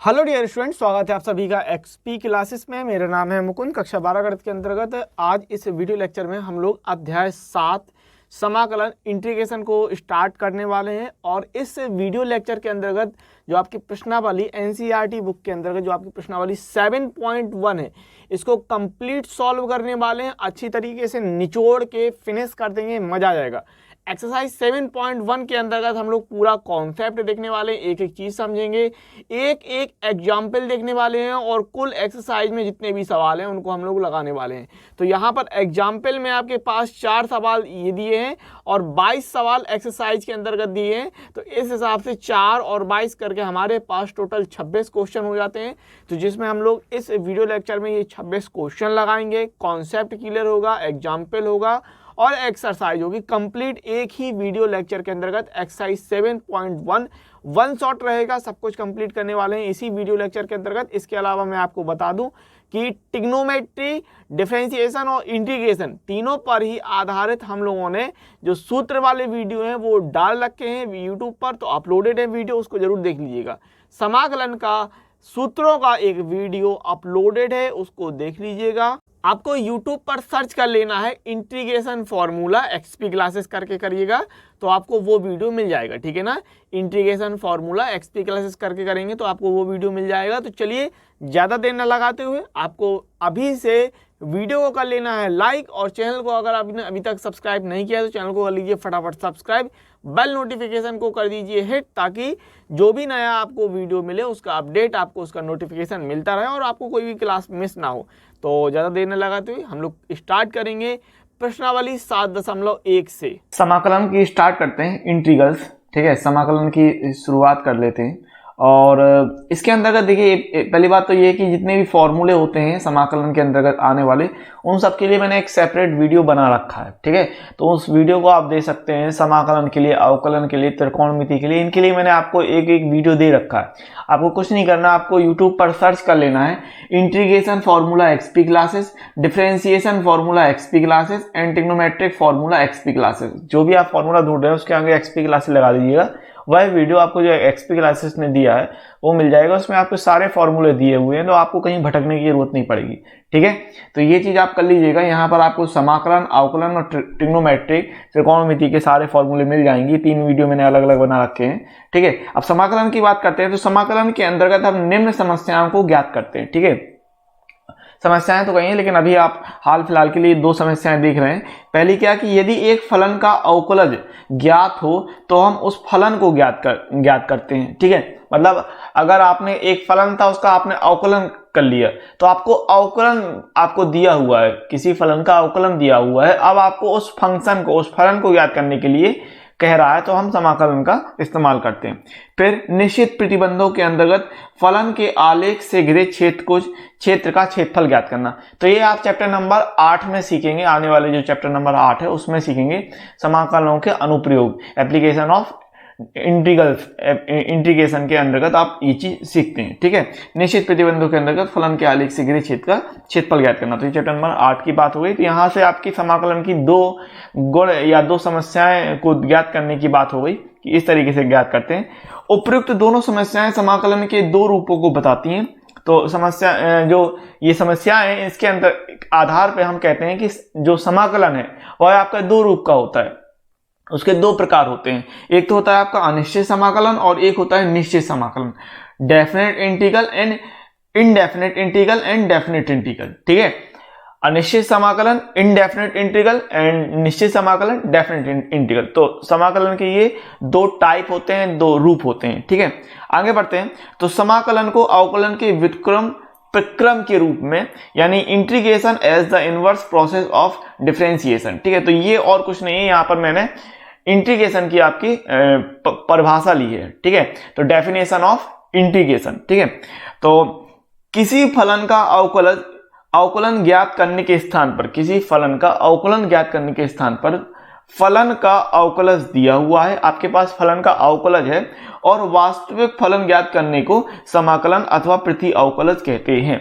Hello dear student, स्वागत है आप सभी का एक्सपी क्लासेस में। मेरा नाम है मुकुंद। कक्षा 12 गणित के अंतर्गत आज इस वीडियो लेक्चर में हम लोग अध्याय 7 समाकलन इंटीग्रेशन को स्टार्ट करने वाले हैं। और इस वीडियो लेक्चर के अंतर्गत जो आपकी प्रश्नावली एनसीईआरटी बुक के अंतर्गत जो आपकी प्रश्नावली 7.1 है, इसको कंप्लीट सॉल्व करने वाले हैं। अच्छी तरीके से निचोड़ के फिनिश कर देंगे, मजा आ जाएगा। एक्सरसाइज 7.1 के अंतर्गत हम लोग पूरा कॉन्सेप्ट देखने वाले हैं, एक एक चीज समझेंगे, एक एक एग्जाम्पल देखने वाले हैं और कुल एक्सरसाइज में जितने भी सवाल हैं उनको हम लोग लगाने वाले हैं। तो यहाँ पर एग्जाम्पल में आपके पास 4 सवाल ये दिए हैं और 22 सवाल एक्सरसाइज के अंतर्गत दिए हैं। तो इस हिसाब से 4 और 22 करके हमारे पास टोटल 26 क्वेश्चन हो जाते हैं। तो जिसमें हम लोग इस वीडियो लेक्चर में ये 26 क्वेश्चन लगाएंगे, कॉन्सेप्ट क्लियर होगा, एग्जाम्पल होगा और एक्सरसाइज होगी कंप्लीट एक ही वीडियो लेक्चर के अंतर्गत। एक्सरसाइज 7.1 वन शॉट रहेगा, सब कुछ कंप्लीट करने वाले हैं इसी वीडियो लेक्चर के अंतर्गत। इसके अलावा मैं आपको बता दूं कि ट्रिग्नोमेट्री, डिफरेंशिएशन और इंटीग्रेशन तीनों पर ही आधारित हम लोगों ने जो सूत्र वाले वीडियो हैं वो डाल रखे हैं यूट्यूब पर, तो अपलोडेड है वीडियो, उसको जरूर देख लीजिएगा। समाकलन का सूत्रों का एक वीडियो अपलोडेड है, उसको देख लीजिएगा। आपको YouTube पर सर्च कर लेना है इंटीग्रेशन फॉर्मूला एक्सपी क्लासेस करके करिएगा तो आपको वो वीडियो मिल जाएगा, ठीक है ना। इंटीग्रेशन फॉर्मूला एक्सपी क्लासेस करके करेंगे तो आपको वो वीडियो मिल जाएगा। तो चलिए ज़्यादा देर न लगाते हुए आपको अभी से वीडियो को कर लेना है लाइक, और चैनल को अगर आपने अभी तक सब्सक्राइब नहीं किया तो चैनल को कर लीजिए फटाफट सब्सक्राइब, बेल नोटिफिकेशन को कर दीजिए हिट, ताकि जो भी नया आपको वीडियो मिले उसका अपडेट आपको, उसका नोटिफिकेशन मिलता रहे और आपको कोई भी क्लास मिस ना हो। तो ज़्यादा देर न लगाते हुए हम लोग स्टार्ट करेंगे प्रश्नावली 7.1 से। समाकलन की स्टार्ट करते हैं, इंटीग्रल्स, ठीक है। समाकलन की शुरुआत कर लेते हैं और इसके अंतर्गत देखिए पहली बात तो ये है कि जितने भी फॉर्मूले होते हैं समाकलन के अंतर्गत आने वाले, उन सब के लिए मैंने एक सेपरेट वीडियो बना रखा है, ठीक है। तो उस वीडियो को आप दे सकते हैं। समाकलन के लिए, अवकलन के लिए, त्रिकोणमिति के लिए, इनके लिए मैंने आपको एक एक वीडियो दे रखा है। आपको कुछ नहीं करना, आपको यूट्यूब पर सर्च कर लेना है integration formula XP classes, differentiation formula XP classes and trigonometric formula XP classes. जो भी आप फॉर्मूला ढूंढ रहे हैं उसके आगे एक्सपी क्लासेस लगा दीजिएगा। वह वीडियो आपको जो एक्सपी क्लासेस ने दिया है वो मिल जाएगा, उसमें आपको सारे फॉर्मूले दिए हुए हैं, तो आपको कहीं भटकने की जरूरत नहीं पड़ेगी, ठीक है। तो ये चीज आप कर लीजिएगा। यहाँ पर आपको समाकलन, अवकलन और ट्रिग्नोमेट्रिक, त्रिकोणमिति के सारे फॉर्मूले मिल जाएंगे। 3 वीडियो मैंने अलग अलग बना रखे हैं, ठीक है। अब समाकलन की बात करते हैं तो समाकलन के अंतर्गत हम निम्न समस्याओं को ज्ञात करते हैं, ठीक है। समस्याएं तो कही हैं, लेकिन अभी आप हाल फिलहाल के लिए 2 समस्याएं देख रहे हैं। पहली क्या कि यदि एक फलन का अवकलज ज्ञात हो तो हम उस फलन को ज्ञात करते हैं, ठीक है। मतलब अगर आपने एक फलन था, उसका आपने अवकलन कर लिया तो आपको अवकलन आपको दिया हुआ है, किसी फलन का अवकलन दिया हुआ है। अब आपको उस फंक्शन को, उस फलन को ज्ञात करने के लिए कह रहा है तो हम समाकलन का इस्तेमाल करते हैं। फिर निश्चित प्रतिबंधों के अंतर्गत फलन के आलेख से घिरे क्षेत्र का क्षेत्रफल ज्ञात करना। तो ये आप चैप्टर नंबर 8 में सीखेंगे, आने वाले जो चैप्टर नंबर 8 है उसमें सीखेंगे समाकलनों के अनुप्रयोग, एप्लीकेशन ऑफ इंटीग्रेशन के अंतर्गत आप ये चीज सीखते हैं, ठीक है। निश्चित प्रतिबंधों के अंतर्गत फलन के आलेख से घिरे क्षेत्र का क्षेत्रफल ज्ञात करना। तो ये चैप्टर नंबर 8 की बात हो गई। तो यहाँ से आपकी समाकलन की 2 गुण या 2 समस्याएं को ज्ञात करने की बात हो गई कि इस तरीके से ज्ञात करते हैं। उपयुक्त दोनों समस्याएं समाकलन के 2 रूपों को बताती हैं। तो समस्या जो ये समस्याएं, इसके अंदर आधार पे हम कहते हैं कि जो समाकलन है वह आपका 2 रूप का होता है। उसके 2 प्रकार होते हैं, एक तो होता है आपका अनिश्चित समाकलन और एक होता है निश्चित समाकलन। Definite integral and indefinite integral and definite integral, ठीक है। अनिश्चित समाकलन, इनडेफिनेट इंटीग्रल एंड निश्चित समाकलन, डेफिनेट इंटीग्रल। तो समाकलन के ये 2 टाइप होते हैं, 2 रूप होते हैं, ठीक है। आगे बढ़ते हैं। तो समाकलन को अवकलन के व्युत्क्रम प्रक्रम के रूप में, यानी integration as the inverse process of differentiation, ठीक है। तो ये और कुछ नहीं है, यहाँ पर मैंने इंटीग्रेशन की आपकी परिभाषा ली है, ठीक है। तो डेफिनेशन ऑफ इंटीग्रेशन, ठीक है। तो किसी फलन का अवकलन ज्ञात करने के स्थान पर, किसी फलन का अवकलन ज्ञात करने के स्थान पर फलन का अवकलज दिया हुआ है, आपके पास फलन का अवकलज है और वास्तविक फलन ज्ञात करने को समाकलन अथवा प्रति अवकलज कहते हैं,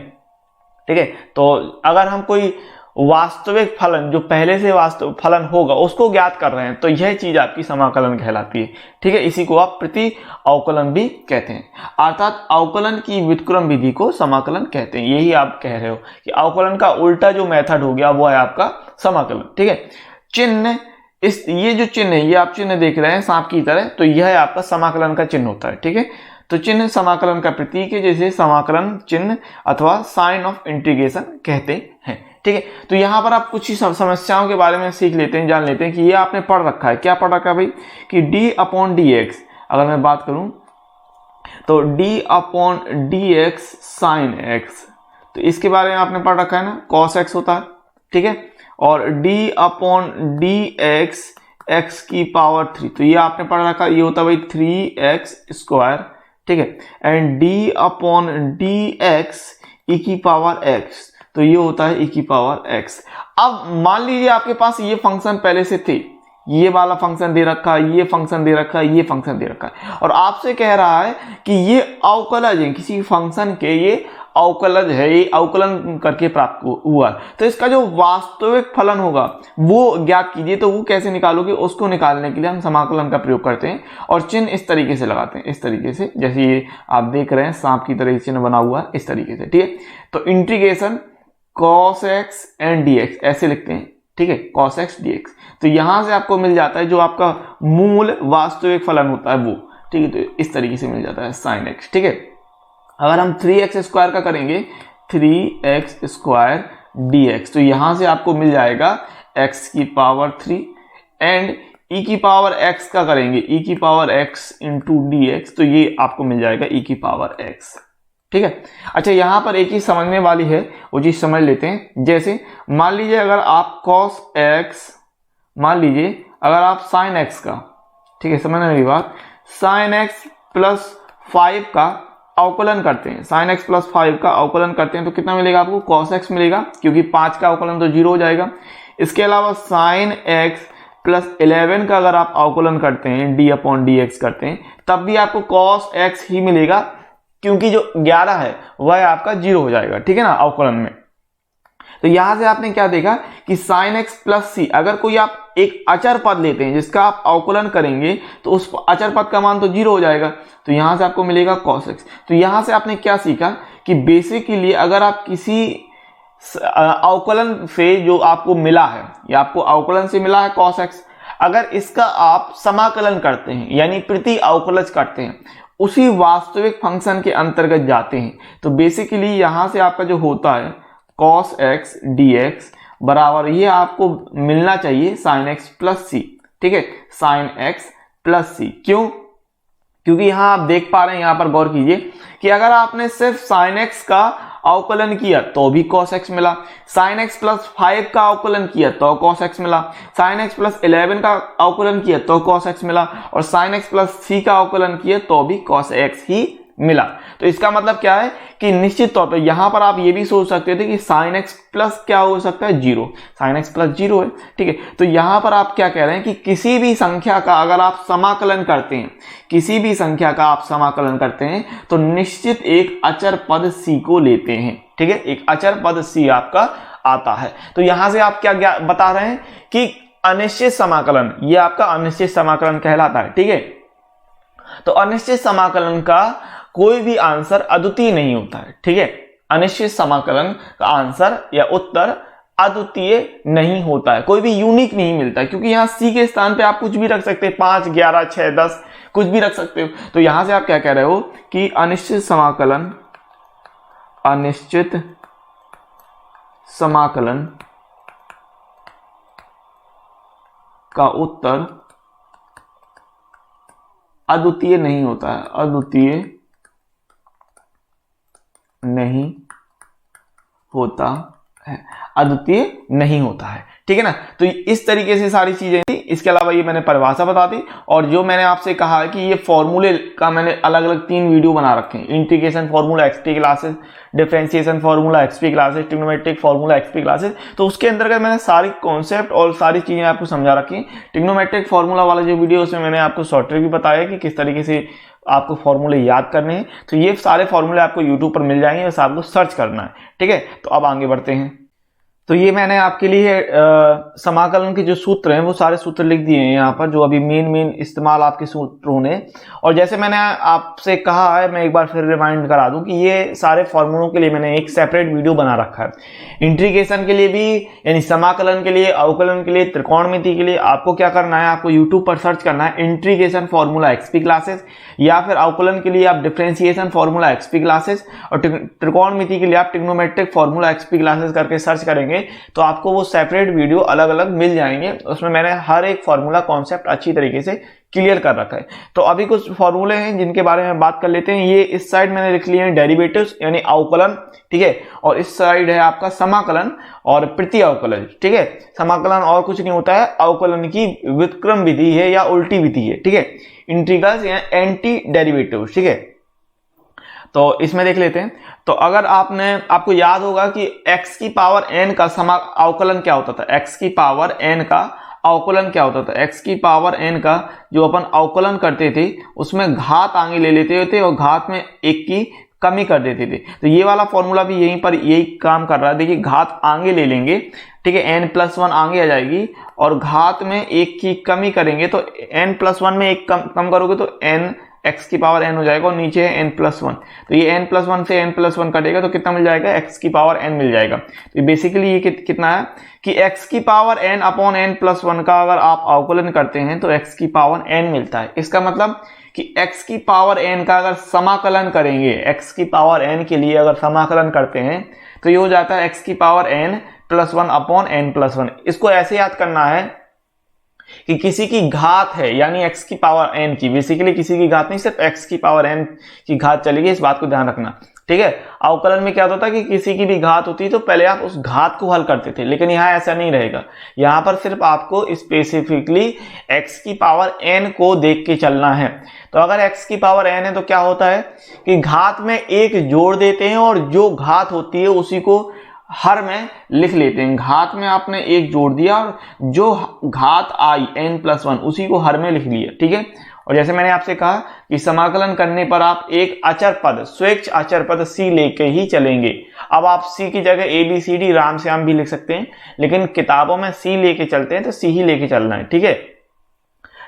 ठीक है। तो अगर हम कोई वास्तविक फलन जो पहले से वास्तविक फलन होगा उसको ज्ञात कर रहे हैं, तो यह चीज आपकी समाकलन कहलाती है। ठीक है, इसी को आप प्रति अवकलन भी कहते हैं, अर्थात अवकलन की व्युत्क्रम विधि को समाकलन कहते हैं। यही आप कह रहे हो कि अवकलन का उल्टा जो मेथड हो गया वो है आपका समाकलन। ठीक है, चिन्ह, इस ये जो चिन्ह है, ये आप चिन्ह देख रहे हैं सांप की तरह, तो यह आपका समाकलन का चिन्ह होता है। ठीक है, तो चिन्ह समाकलन का प्रतीक है, जैसे समाकलन चिन्ह अथवा साइन ऑफ इंटीग्रेशन कहते हैं। ठीक है, तो यहाँ पर आप कुछ ही समस्याओं के बारे में सीख लेते हैं, जान लेते हैं कि ये आपने पढ़ रखा है। क्या पढ़ रखा है भाई कि d/dx, अगर मैं बात करूं तो d/dx sin x, तो इसके बारे में आपने पढ़ रखा है ना, cos x होता है। ठीक है, और d/dx x की पावर 3, तो ये आपने पढ़ रखा है, ये होता है भाई 3x²। ठीक है, एंड d/dx e की पावर x, तो ये होता है e की पावर x। अब मान लीजिए आपके पास ये फंक्शन पहले से थे, ये वाला फंक्शन दे रखा है, ये फंक्शन दे रखा है, ये फंक्शन दे रखा है, और आपसे कह रहा है कि ये अवकलज है, किसी फंक्शन के ये अवकलज है, ये अवकलन करके प्राप्त हुआ, तो इसका जो वास्तविक फलन होगा वो ज्ञात कीजिए। तो वो कैसे निकालोगे, उसको निकालने के लिए हम समाकलन का प्रयोग करते हैं और चिन्ह इस तरीके से लगाते हैं, इस तरीके से, जैसे ये आप देख रहे हैं सांप की तरह चिन्ह बना हुआ है, इस तरीके से। ठीक है, तो integration cos x and dx ऐसे लिखते हैं। ठीक है, cos x dx, तो यहां से आपको मिल जाता है जो आपका मूल वास्तविक फलन होता है वो। ठीक है, तो इस तरीके से मिल जाता है sin x। ठीक है, अगर हम 3x² का करेंगे, 3x² dx, तो यहां से आपको मिल जाएगा x की पावर 3, एंड e की पावर x का करेंगे, e की पावर x इंटू dx, तो ये आपको मिल जाएगा e की पावर x। ठीक है, अच्छा यहाँ पर एक ही समझने वाली है, वो चीज समझ लेते हैं। जैसे मान लीजिए अगर आप cos x, मान लीजिए अगर आप sin x का, ठीक है समझना मेरी बात, sin x प्लस 5 का अवकलन करते हैं, sin x प्लस 5 का अवकलन करते हैं, तो कितना मिलेगा आपको, cos x मिलेगा, क्योंकि 5 का अवकलन तो 0 हो जाएगा। इसके अलावा sin x प्लस 11 का अगर आप अवकलन करते हैं, d/dx करते हैं, तब भी आपको cos x ही मिलेगा, क्योंकि जो 11 है वह आपका 0 हो जाएगा। ठीक है ना, अवकलन में। तो यहां से आपने क्या देखा कि sin x प्लस c, अगर कोई आप एक अचर पद लेते हैं जिसका आप अवकलन करेंगे तो उस अचर पद का मान तो 0 हो जाएगा, तो यहां से आपको मिलेगा cos x। तो यहां से आपने क्या सीखा कि बेसिकली अगर आप किसी अवकलन से जो आपको मिला है, या आपको अवकलन से मिला है cos x, अगर इसका आप समाकलन करते हैं यानी प्रति अवकलज करते हैं, उसी वास्तविक फंक्शन के अंतर्गत जाते हैं, तो बेसिकली यहां से आपका जो होता है cos x dx बराबर ये आपको मिलना चाहिए sin x प्लस c। ठीक है, sin x प्लस c, क्यों, क्योंकि यहां आप देख पा रहे हैं, यहां पर गौर कीजिए कि अगर आपने सिर्फ sin x का अवकलन किया तो भी cos x मिला, sin x प्लस 5 का अवकलन किया तो cos x मिला, sin x प्लस 11 का अवकलन किया तो cos x मिला, और sin x प्लस c का अवकलन किया तो भी cos x ही मिला। तो इसका मतलब क्या है कि निश्चित तौर पर यहां पर आप ये भी सोच सकते थे कि sin x प्लस क्या हो सकता है, 0, sin x प्लस 0 है। ठीक है, तो यहां पर आप क्या कह रहे हैं कि किसी भी संख्या का अगर आप समाकलन करते हैं, किसी भी संख्या का आप समाकलन करते हैं, तो निश्चित एक अचर पद c को लेते हैं। ठीक है, एक अचर पद c आपका आता है। तो यहां से आप क्या बता रहे हैं कि अनिश्चित समाकलन, ये आपका अनिश्चित समाकलन कहलाता है। ठीक है, तो अनिश्चित समाकलन का कोई भी आंसर अद्वितीय नहीं होता है। ठीक है, अनिश्चित समाकलन का आंसर या उत्तर अद्वितीय नहीं होता है, कोई भी यूनिक नहीं मिलता है, क्योंकि यहाँ c के स्थान पे आप कुछ भी रख सकते हैं, 5, 11, 6, 10 कुछ भी रख सकते हो। तो यहां से आप क्या कह रहे हो कि अनिश्चित समाकलन का उत्तर अद्वितीय नहीं होता है, अद्वितीय नहीं होता है, अद्वितीय नहीं होता है। ठीक है ना, तो इस तरीके से सारी चीजें थी। इसके अलावा ये मैंने परिभाषा बता दी, और जो मैंने आपसे कहा है कि ये फॉर्मूले का मैंने अलग अलग 3 वीडियो बना रखे हैं, integration formula XP classes, differentiation formula XP classes, trigonometric formula XP classes, तो उसके अंतर्गत मैंने सारी कॉन्सेप्ट और सारी चीजें आपको समझा रखी हैं। ट्रिग्नोमेट्रिक फॉर्मूला वाला जो वीडियो उसमें मैंने आपको शॉर्ट ट्रिक भी बताया कि किस तरीके से आपको फॉर्मूले याद करने हैं, तो ये सारे फॉर्मूले आपको यूट्यूब पर मिल जाएंगे, बस आपको सर्च करना है। ठीक है, तो अब आगे बढ़ते हैं। तो ये मैंने आपके लिए समाकलन के जो सूत्र हैं वो सारे सूत्र लिख दिए हैं यहाँ पर, जो अभी मेन इस्तेमाल आपके सूत्र होने। और जैसे मैंने आपसे कहा है, मैं एक बार फिर रिमाइंड करा दूं कि ये सारे फॉर्मूलों के लिए मैंने एक सेपरेट वीडियो बना रखा है। इंटीग्रेशन के लिए भी, यानी समाकलन के लिए, अवकलन के लिए, त्रिकोणमिति के लिए आपको क्या करना है, आपको यूट्यूब पर सर्च करना है इंटीग्रेशन फॉर्मूला एक्सपी क्लासेस, या फिर अवकलन के लिए आप डिफरेंशिएशन फॉर्मूला एक्सपी क्लासेस, और त्रिकोणमिति के लिए आप ट्रिग्नोमेट्रिक फॉर्मूला एक्सपी क्लासेस करके सर्च करेंगे तो आपको वो सेपरेट वीडियो अलग अलग मिल जाएंगे। उसमें मैंने हर एक फॉर्मूला कॉन्सेप्ट अच्छी तरीके से क्लियर कर रखा है। तो अभी कुछ फॉर्मूले हैं जिनके बारे में बात कर लेते हैं। ये इस साइड मैंने लिख लिए हैं डेरिवेटिव्स यानी अवकलन, ठीक है, और इस साइड है आपका समाकलन और प्रति अवकलन, ठीक है। समाकलन और कुछ नहीं होता है, अवकलन की व्युत्क्रम विधि है या उल्टी विधि है, ठीक है। इंटीग्रल्स या एंटी डेरिवेटिव्स, ठीक है। तो इसमें देख लेते हैं। तो अगर आपको याद होगा कि x की पावर n का अवकलन क्या होता था, x की पावर n का अवकलन क्या होता था, x की पावर n का जो अपन अवकलन करते थे उसमें घात आगे ले लेते थे और घात में एक की कमी कर देते थे। तो ये वाला फॉर्मूला भी यहीं पर यही काम कर रहा है। देखिए घात आगे ले लेंगे, ठीक है, n+1 आगे आ जाएगी और घात में एक की कमी करेंगे तो n+1 में एक कम करोगे तो n x की पावर n हो जाएगा और नीचे है n+1। तो ये n+1 से n+1 कटेगा तो कितना मिल जाएगा, x की पावर n मिल जाएगा। तो बेसिकली ये कितना है कि x की पावर n अपॉन n+1 का अगर आप अवकलन करते हैं तो x की पावर n मिलता है। इसका मतलब कि x की पावर n का अगर समाकलन करेंगे, x की पावर n के लिए अगर समाकलन करते हैं तो ये हो जाता है x की पावर n+1 अपॉन n+1। इसको ऐसे याद करना है कि किसी की घात है यानी x की पावर n की, बेसिकली किसी की घात नहीं, सिर्फ x की पावर n की घात चलेगी, इस बात को ध्यान रखना, ठीक है। अवकलन में क्या होता है कि किसी की भी घात होती है तो पहले आप उस घात को हल करते थे, लेकिन यहाँ ऐसा नहीं रहेगा। यहाँ पर सिर्फ आपको स्पेसिफिकली x की पावर n को देख के चलना है। तो अगर x की पावर n है तो क्या होता है कि घात में एक जोड़ देते हैं और जो घात होती है उसी को हर में लिख लेते हैं। घात में आपने एक जोड़ दिया और जो घात आई n+1 उसी को हर में लिख लिया, ठीक है। और जैसे मैंने आपसे कहा कि समाकलन करने पर आप एक अचर पद, स्वेच्छ अचर पद c लेके ही चलेंगे। अब आप c की जगह a b c d Ram Shyam भी लिख सकते हैं, लेकिन किताबों में c लेके चलते हैं तो c ही लेके चलना है, ठीक है।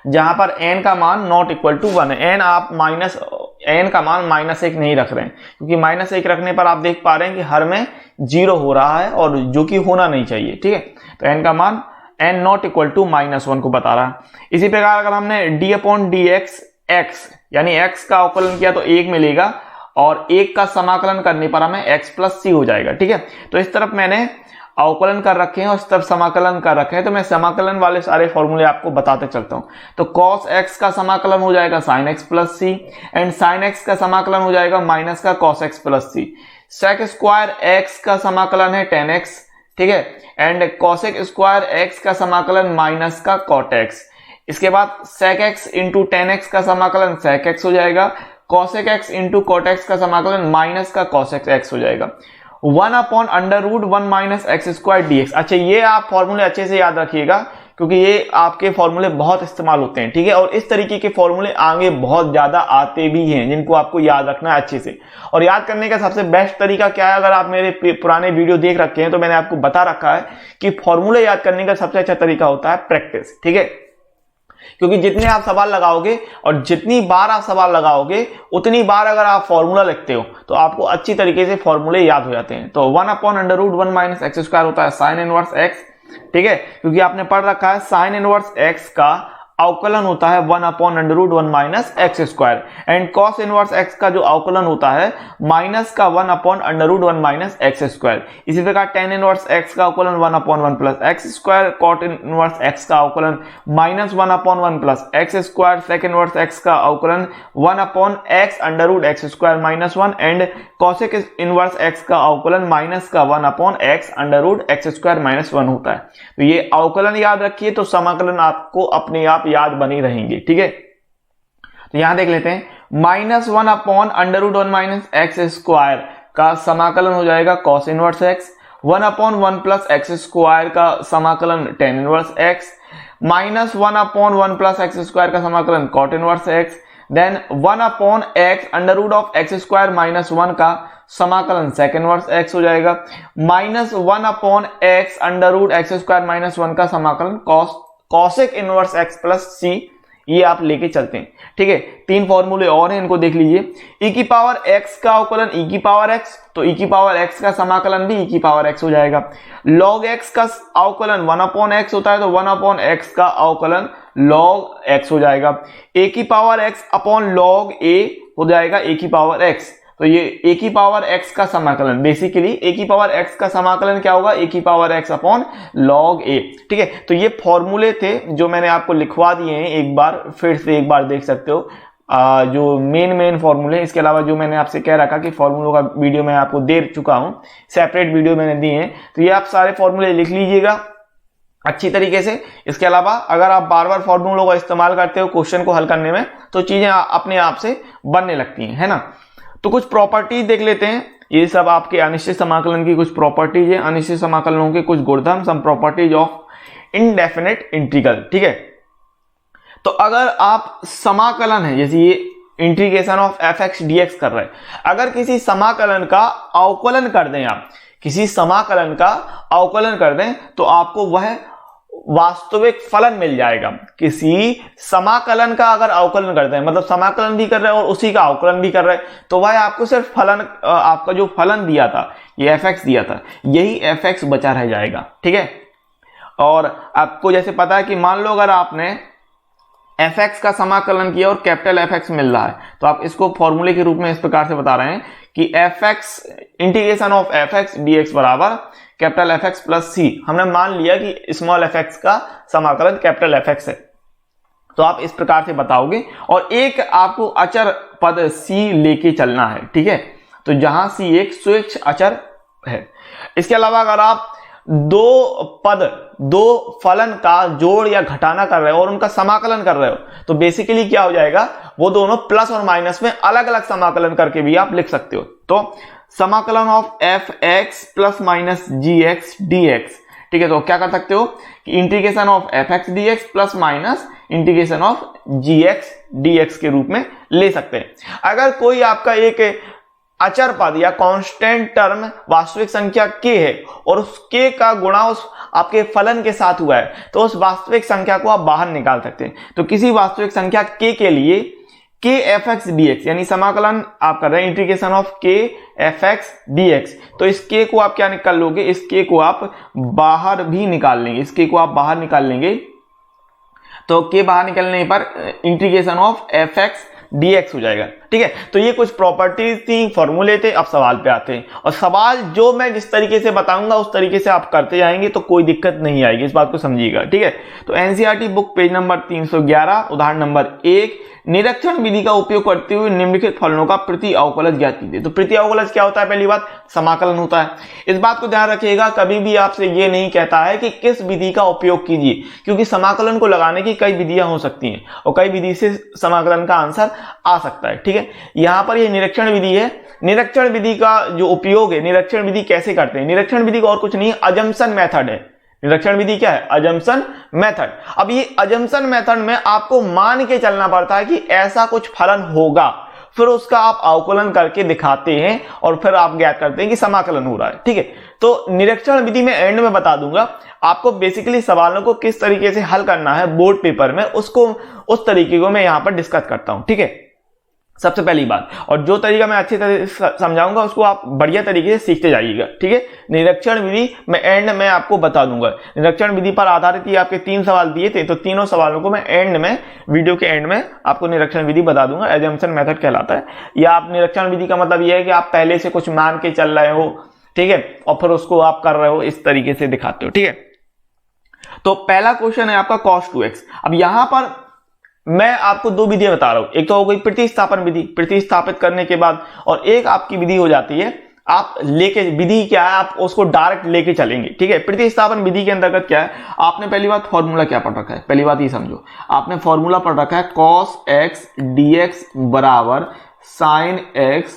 जहां पर n का मान नॉट इक्वल टू 1 है, आप n का मान -1 नहीं रख रहे हैं, क्योंकि -1 रखने पर आप देख पा रहे हैं कि हर में 0 हो रहा है और जो कि होना नहीं चाहिए, ठीक है। तो n का मान n नॉट इक्वल टू -1 को बता रहा है। इसी प्रकार अगर हमने d/dx x यानी x का अवकलन किया तो 1 मिलेगा और 1 का समाकलन करने पर हमें x+c हो जाएगा, ठीक है। तो इस तरफ मैंने अवकलन कर रखे हैं और इस तरफ समाकलन कर रखे हैं, तो मैं समाकलन वाले सारे फॉर्मूले आपको बताते चलता हूं। तो cos x का समाकलन हो जाएगा sin x+c and sin x का समाकलन हो जाएगा माइनस का cos x+c। sec square x का समाकलन है tan x, ठीक है, एंड cosec स्क्वायर x का समाकलन माइनस का cot x। इसके बाद sec x into tan x का समाकलन sec x हो जाएगा, cosec x into cot x का समाकलन माइनस का cosec x हो जाएगा। 1/√1 - x² dx। अच्छा, ये आप फॉर्मूले अच्छे से याद रखिएगा क्योंकि ये आपके फॉर्मूले बहुत इस्तेमाल होते हैं, ठीक है। और इस तरीके के फॉर्मूले आगे बहुत ज्यादा आते भी हैं जिनको आपको याद रखना है अच्छे से। और याद करने का सबसे बेस्ट तरीका क्या है, अगर आप मेरे पुराने वीडियो देख रखे हैं तो मैंने आपको बता रखा है कि फॉर्मूले याद करने का सबसे अच्छा तरीका होता है प्रैक्टिस, ठीक है। क्योंकि जितने आप सवाल लगाओगे और जितनी बार आप सवाल लगाओगे उतनी बार अगर आप फॉर्मूला लिखते हो तो आपको अच्छी तरीके से फॉर्मूले याद हो जाते हैं। तो 1/√1 - x² होता है sin इनवर्स x, ठीक है, क्योंकि आपने पढ़ रखा है sin इनवर्स x का अवकलन होता है 1/√1 - x² and cos inverse x का जो अवकलन होता है माइनस का 1/√1 - x²। इसी प्रकार tan इनवर्स x का अवकलन 1/1 + x², cot इनवर्स x का अवकलन -1/1 + x², sec इनवर्स x का अवकलन 1/x√x² - 1 and cosec inverse x का अवकलन माइनस का 1/x√x² - 1 होता है। तो ये अवकलन याद रखिए तो समाकलन आपको अपने आप याद बनी रहेंगे, ठीक है। तो यहां देख लेते हैं -1/√1 - x² का समाकलन हो जाएगा cos इनवर्स x, 1/1 + x² का समाकलन tan इनवर्स x, -1/1 + x² का समाकलन cot inverse x, then 1 upon X under root of X square minus 1 का समाकलन सेकंड इनवर्स एक्स हो जाएगा, minus 1 upon X under root X square minus 1 का समाकलन cosec inverse X plus C, ये आप लेके चलते हैं। ठीक है, 3 फॉर्मूले और हैं, इनको देख लीजिए। e की पावर x का अवकलन e की पावर x, तो e की पावर x का समाकलन भी e की पावर x हो जाएगा। log x का अवकलन 1 अपॉन x होता है, तो 1 अपॉन x का अवकलन log x हो जाएगा। a की power x upon log a हो जाएगा a की पावर x, तो ये a की पावर x का समाकलन, बेसिकली a की पावर x का समाकलन क्या होगा, a की power x upon log a। ठीक है, तो ये फॉर्मूले थे जो मैंने आपको लिखवा दिए हैं, एक बार फिर से एक बार देख सकते हो जो मेन फॉर्मूले। इसके अलावा जो मैंने आपसे कह रखा कि फॉर्मूलों का वीडियो मैं आपको दे चुका हूं, सेपरेट वीडियो मैंने दिए हैं, तो ये आप सारे फॉर्मूले लिख लीजिएगा अच्छी तरीके से। इसके अलावा अगर आप बार बार फॉर्मूलों का इस्तेमाल करते हो क्वेश्चन को हल करने में, तो चीजें अपने आप से बनने लगती हैं, है ना। तो कुछ प्रॉपर्टीज देख लेते हैं, ये सब आपके अनिश्चित समाकलन की कुछ प्रॉपर्टीज है, अनिश्चित समाकलनों के कुछ गुणधर्म, some properties of indefinite integral. ठीक है, तो अगर आप समाकलन है, जैसे ये integration of F X D X कर रहे हैं, अगर किसी समाकलन का अवकलन कर दें, आप किसी समाकलन का अवकलन कर दें, तो आपको वह वास्तविक फलन मिल जाएगा। किसी समाकलन का अगर अवकलन करते हैं, मतलब समाकलन भी कर रहे हैं और उसी का अवकलन भी कर रहे हैं, तो वह आपको सिर्फ फलन, आपका जो फलन दिया था, ये एफ एक्स दिया था, यही एफ एक्स बचा रह जाएगा। ठीक है, और आपको जैसे पता है कि मान लो अगर आपने एफ एक्स का समाकलन किया और कैपिटल एफ एक्स मिल रहा है, तो आप इसको फॉर्मूले के रूप में इस प्रकार से बता रहे हैं कि F x integration of F X D x बराबर कैपिटल एफ एक्स प्लस सी। हमने मान लिया कि स्मॉल एफ एक्स का समाकलन कैपिटल एफ एक्स है, तो आप इस प्रकार से बताओगे और एक आपको अचर पद सी लेके चलना है। ठीक है, तो जहां सी एक स्वेच्छ अचर है। इसके अलावा अगर आप दो फलन का जोड़ या घटाना कर रहे हो और उनका समाकलन कर रहे हो, तो बेसिकली क्या हो जाएगा, वो दोनों प्लस और माइनस में अलग अलग समाकलन करके भी आप लिख सकते हो। तो समाकलन of F X plus minus G X D X. ठीक है, तो क्या कर सकते हो कि integration of F X D X plus minus integration of G X D X के रूप में ले सकते हैं। अगर कोई आपका एक अचर पद या कांस्टेंट टर्म वास्तविक संख्या k है और उस k का गुणा उस आपके फलन के साथ हुआ है, तो उस वास्तविक संख्या को आप बाहर निकाल सकते हैं। तो किसी वास्तविक संख्या k के लिए k F X D x, यानी समाकलन आप कर रहे हैं integration of k F X D X, तो इस k को आप क्या निकाल लोगे, इस k को आप बाहर भी निकाल लेंगे, इस k को आप बाहर निकाल लेंगे, तो k बाहर निकलने पर integration of F x dx हो जाएगा। ठीक है, तो ये कुछ प्रॉपर्टीज थी, फॉर्मूले थे। अब सवाल पे आते हैं, और सवाल जो मैं जिस तरीके से बताऊंगा उस तरीके से आप करते जाएंगे तो कोई दिक्कत नहीं आएगी, इस बात को समझिएगा। ठीक है, तो एनसीईआरटी बुक पेज नंबर 311 उदाहरण नंबर 1, निरीक्षण विधि का उपयोग करते हुए निम्नलिखित फलनों का प्रति अवकलज ज्ञात कीजिए। तो प्रति अवकलज क्या होता है, पहली बात समाकलन होता है। इस बात को ध्यान रखिएगा, कभी भी आपसे ये नहीं कहता है कि किस विधि का उपयोग कीजिए, क्योंकि समाकलन को लगाने की कई विधियां हो सकती हैं और कई विधि से समाकलन का आंसर आ सकता है। ठीक है, यहां पर ये निरीक्षण विधि है। निरीक्षण विधि का जो उपयोग है, निरीक्षण विधि कैसे करते हैं, निरीक्षण विधि का और कुछ नहीं, अजम्पशन मेथड है। निरीक्षण विधि क्या है, अजम्पशन मेथड। अब ये अजम्पशन मेथड में आपको मान के चलना पड़ता है कि ऐसा कुछ फलन होगा, फिर उसका आप अवकलन करके दिखाते हैं और फिर आप ज्ञात करते हैं कि समाकलन हो रहा है। ठीक है, तो निरीक्षण विधि में एंड में बता दूंगा आपको बेसिकली सवालों को किस तरीके से हल करना है बोर्ड पेपर में, उसको उस तरीके को मैं यहां पर डिस्कस करता हूं। ठीक है, सबसे पहली बात, और जो तरीका मैं अच्छी तरह से समझाऊंगा उसको आप बढ़िया तरीके से सीखते जाइएगा। ठीक है, निरीक्षण विधि मैं एंड में आपको बता दूंगा। निरीक्षण विधि पर आधारित ये आपके 3 सवाल दिए थे, तो तीनों सवालों को मैं एंड में, वीडियो के एंड में आपको निरीक्षण विधि बता दूंगा। एजम्पशन मेथड कहलाता है। या आप निरीक्षण विधि का मतलब यह है कि आप पहले से कुछ मान के चल रहे हो, ठीक है, और फिर उसको आप कर रहे हो, इस तरीके से दिखाते हो। ठीक है, तो पहला क्वेश्चन है आपका cos 2x। अब यहां पर मैं आपको 2 विधियां बता रहा हूं, एक तो हो गई प्रतिस्थापन विधि, प्रतिस्थापित करने के बाद, और एक आपकी विधि हो जाती है आप लेके, विधि क्या है, आप उसको डायरेक्ट लेके चलेंगे। ठीक है, प्रतिस्थापन विधि के अंतर्गत क्या है, आपने पहली बात फॉर्मूला क्या पढ़ रखा है, पहली बात ये समझो, आपने फॉर्मूला पढ़ रखा है cos x dx बराबर sin x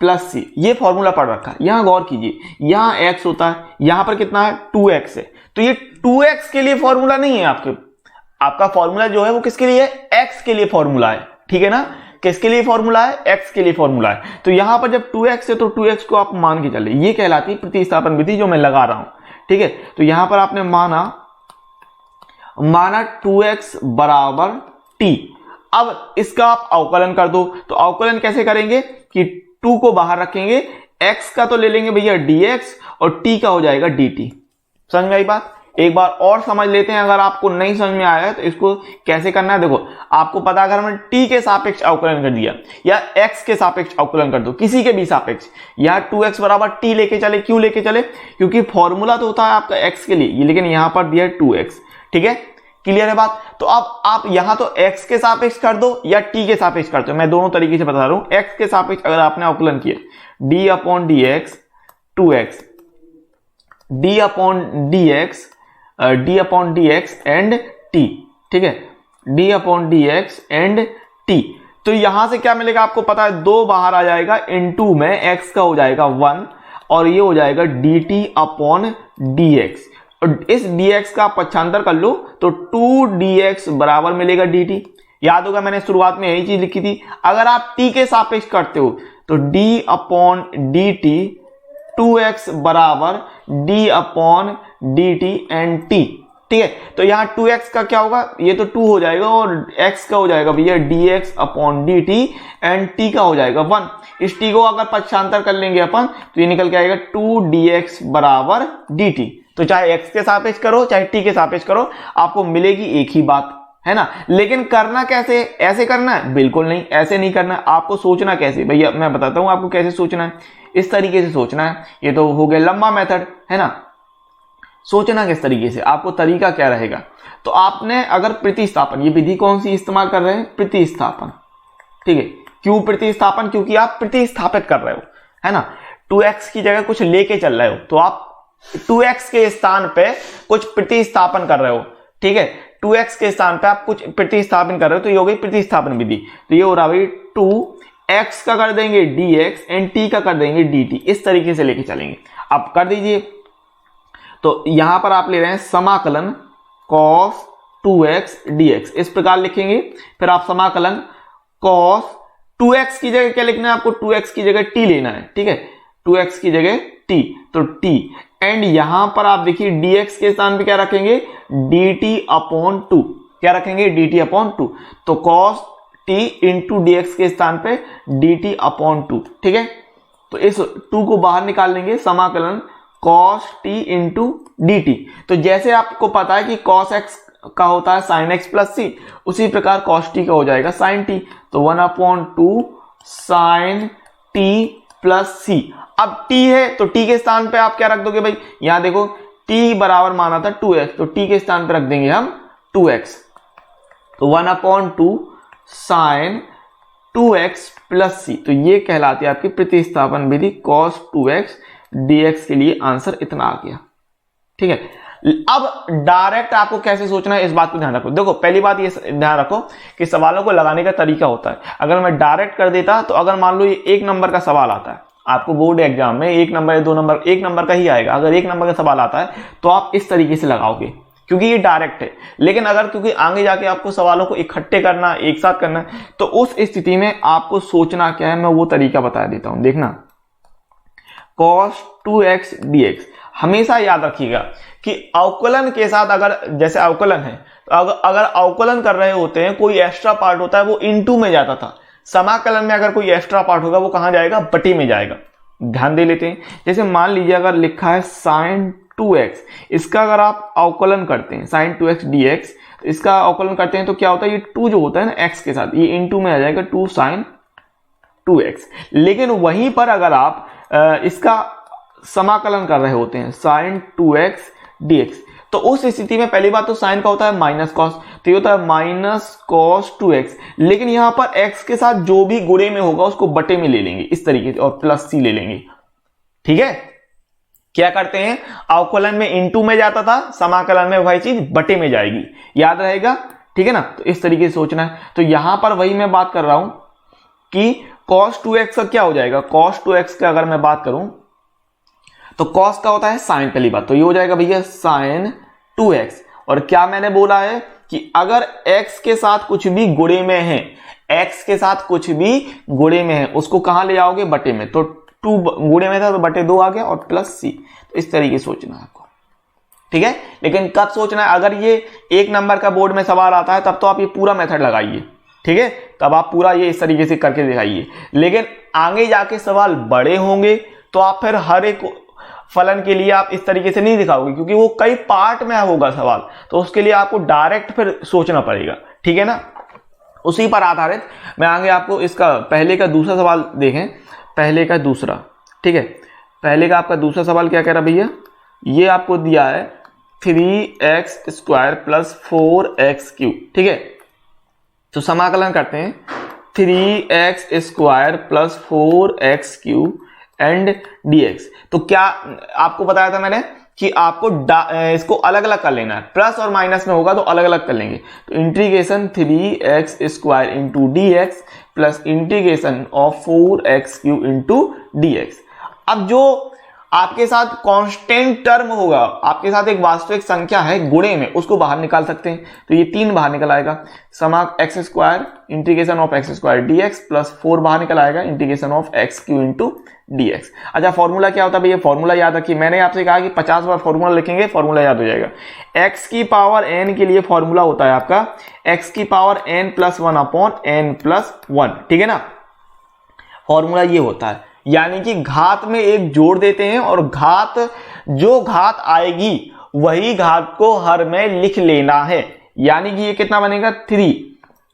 प्लस सी, ये फॉर्मूला पढ़ रखा है। यहां गौर कीजिए, यहां x होता है, यहां पर कितना है 2x है, तो ये 2x के लिए फॉर्मूला नहीं है आपका फॉर्मूला जो है वो किसके लिए है, x के लिए फॉर्मूला है। ठीक है ना। किसके लिए फॉर्मूला है, x के लिए फॉर्मूला है। तो यहां पर जब 2x है तो 2x को आप मान के चले, ये कहलाती है प्रतिस्थापन विधि जो मैं लगा रहा हूं, ठीक है। तो यहां पर आपने माना 2x बराबर t। अब इसका आप अवकलन कर दो, तो अवकलन कैसे करेंगे कि 2 को बाहर रखेंगे, x का तो ले लेंगे भैया dx और t का हो जाएगा dt। समझ में आई बात। एक बार और समझ लेते हैं, अगर आपको नहीं समझ में आया है तो इसको कैसे करना है। देखो आपको पता, अगर हमने t के सापेक्ष अवकलन कर दिया या x के सापेक्ष अवकलन कर दो, किसी के भी सापेक्ष, यहां 2x बराबर t लेके चले, क्यों लेके चले, क्योंकि फॉर्मूला तो होता है आपका x के लिए, लेकिन यहां पर दिया है 2x, ठीक है, क्लियर है बात। तो अब आप यहां तो x के सापेक्ष कर दो या t के सापेक्ष कर दो, मैं दोनों तरीके से बता रहा हूं। x के सापेक्ष अगर आपने अवकलन किया d upon dx 2x, d upon dx and t, ठीक है, d upon dx and t। तो यहां से क्या मिलेगा आपको पता है, 2 बाहर आ जाएगा, इनटू में x का हो जाएगा 1 और ये हो जाएगा dt अपॉन dx। और इस dx का पक्षांतर कर लो तो 2dx बराबर मिलेगा dt। याद होगा मैंने शुरुआत में यही चीज लिखी थी। अगर आप t के सापेक्ष करते हो तो d अपॉन dt 2x बराबर d upon dt and t, ठीक है। तो यहां 2x का क्या होगा, ये तो 2 हो जाएगा और x का हो जाएगा भैया dx upon dt and t का हो जाएगा 1। इस t को अगर पक्षांतर कर लेंगे अपन तो ये निकल के आएगा 2dx बराबर dt। तो चाहे x के सापेक्ष करो चाहे t के सापेक्ष करो, आपको मिलेगी एक ही बात, है ना। लेकिन करना कैसे, ऐसे करना है, बिल्कुल नहीं, ऐसे नहीं करना है। आपको सोचना कैसे, भैया मैं बताता हूं आपको कैसे सोचना है। इस तरीके से सोचना है, ये तो हो गया लंबा मेथड, है ना। सोचना किस तरीके से, आपको तरीका क्या रहेगा। तो आपने अगर प्रतिस्थापन, ये विधि कौन सी इस्तेमाल कर रहे हैं, प्रतिस्थापन, ठीक है। क्यों प्रतिस्थापन, क्योंकि आप प्रतिस्थापित कर रहे हो, है ना। 2x की जगह कुछ लेके चल रहे हो, तो आप 2x के स्थान पे कुछ प्रतिस्थापन कर रहे हो, ठीक है। 2x के स्थान पे आप कुछ प्रतिस्थापन कर रहे हो, तो ये हो गई प्रतिस्थापन विधि। तो ये हो रहा भाई 2x का कर देंगे dx एंड t का कर देंगे dt, इस तरीके से लेके चलेंगे। अब कर दीजिए, तो यहां पर आप ले रहे हैं समाकलन cos 2x dx, इस प्रकार लिखेंगे। फिर आप समाकलन cos 2x की जगह क्या लिखना है आपको, 2x की जगह t लेना है, ठीक है, 2x की जगह t, तो t एंड यहां पर आप देखिए dx के स्थान पे क्या रखेंगे, dt अपॉन 2, क्या रखेंगे, dt अपॉन 2। तो cos t इंटू dx के स्थान पे dt अपॉन 2, ठीक है। तो इस 2 को बाहर निकाल लेंगे, समाकलन cos t इंटू dt। तो जैसे आपको पता है कि cos x का होता है sin x प्लस c, उसी प्रकार cos t का हो जाएगा sin t। तो 1/2 sin t प्लस c। अब t है तो t के स्थान पे आप क्या रख दोगे भाई, यहां देखो t बराबर माना था 2x, तो t के स्थान पे रख देंगे हम 2x। तो 1/2 sin 2x प्लस c। तो ये कहलाती है आपकी प्रतिस्थापन विधि cos 2x dx के लिए आंसर इतना आ गया, ठीक है। अब डायरेक्ट आपको कैसे सोचना है, इस बात को ध्यान रखो। देखो पहली बात ये ध्यान रखो कि सवालों को लगाने का तरीका होता है। अगर मैं डायरेक्ट कर देता, तो अगर मान लो ये 1 नंबर का सवाल आता है आपको बोर्ड एग्जाम में, 1 नंबर या 2 नंबर, 1 नंबर का ही आएगा। अगर 1 नंबर का सवाल आता है तो आप इस तरीके से लगाओगे, क्योंकि ये डायरेक्ट है। लेकिन अगर क्योंकि आगे जाके आपको सवालों को इकट्ठे करना, एक साथ करना, तो उस स्थिति में आपको सोचना क्या है, मैं वो तरीका बता देता हूं। देखना, cos 2x dx, हमेशा याद रखिएगा कि अवकलन के साथ, अगर जैसे अवकलन है तो अगर अवकलन कर रहे होते हैं, कोई एक्स्ट्रा पार्ट होता है वो इनटू में जाता था। समाकलन में अगर कोई एक्स्ट्रा पार्ट होगा वो कहां जाएगा, बटे में जाएगा। ध्यान दे लेते हैं। जैसे मान लीजिए अगर लिखा है sin 2x, इसका अगर आप अवकलन करते हैं sin 2x dx, इसका अवकलन करते हैं तो क्या होता है, ये 2 जो होता है ना x के साथ, ये इनटू में आ जाएगा 2 sin 2x। लेकिन वहीं पर अगर आप इसका समाकलन कर रहे होते हैं sin 2x dx, तो उस स्थिति में पहली बात तो साइन का होता है माइनस कॉस, तो ये होता है माइनस कॉस 2x। लेकिन यहां पर x के साथ जो भी गुणे में होगा उसको बटे में ले लेंगे इस तरीके से, और प्लस c ले लेंगे, ठीक है। क्या करते हैं, अवकलन में इनटू में जाता था, समाकलन में वही चीज बटे में जाएगी, याद रहेगा, ठीक है ना। तो इस तरीके से सोचना है। तो यहां पर वही मैं बात कर रहा हूं कि cos 2x का क्या हो जाएगा, cos 2x का अगर मैं बात करूं तो cos का होता है साइन, पहली बात तो ये हो जाएगा भैया sin 2x। और क्या मैंने बोला है कि अगर x के साथ कुछ भी गुणे में है, x के साथ कुछ भी गुणे में है, उसको कहां ले आओगे, बटे में। तो 2 गुणे में था तो बटे 2 आ गया और प्लस c। तो इस तरीके से सोचना है आपको, ठीक है। लेकिन कब सोचना है, अगर ये 1 नंबर का बोर्ड में सवाल आता है तब तो आप ये पूरा मेथड लगाइए, ठीक है, तब आप पूरा ये इस तरीके से करके दिखाइए। लेकिन आगे जाके सवाल बड़े होंगे तो आप फिर हर एक फलन के लिए आप इस तरीके से नहीं दिखाओगे, क्योंकि वो कई पार्ट में होगा सवाल, तो उसके लिए आपको डायरेक्ट फिर सोचना पड़ेगा, ठीक है ना। उसी पर आधारित मैं आगे आपको इसका पहले का दूसरा सवाल देखें, पहले का दूसरा, ठीक है। पहले का आपका दूसरा सवाल क्या कह रहा भैया, ये आपको दिया है 3x² प्लस 4x³, ठीक है। तो समाकलन करते हैं 3x² plus 4x³ and dx। तो क्या आपको बताया था मैंने कि आपको इसको अलग अलग कर लेना है, प्लस और माइनस में होगा तो अलग अलग कर लेंगे। तो integration 3x² into dx plus integration of 4x³ into dx। अब जो आपके साथ कांस्टेंट टर्म होगा, आपके साथ एक वास्तविक संख्या है गुणे में, उसको बाहर निकाल सकते हैं। तो ये 3 बाहर निकल आएगा, समाक x² integration of x² dx plus 4 बाहर निकल आएगा integration of x³ into dx। अच्छा, फॉर्मूला क्या होता है भैया, फॉर्मूला याद रखिए, मैंने आपसे कहा कि 50 बार फॉर्मूला लिखेंगे, फॉर्मूला याद हो जाएगा। x की पावर n के लिए फॉर्मूला होता है आपका x की power n plus 1 upon n plus 1, ठीक है ना। फॉर्मूला ये होता है, यानी कि घात में एक जोड़ देते हैं और जो घात आएगी वही घात को हर में लिख लेना है। यानी कि ये कितना बनेगा, 3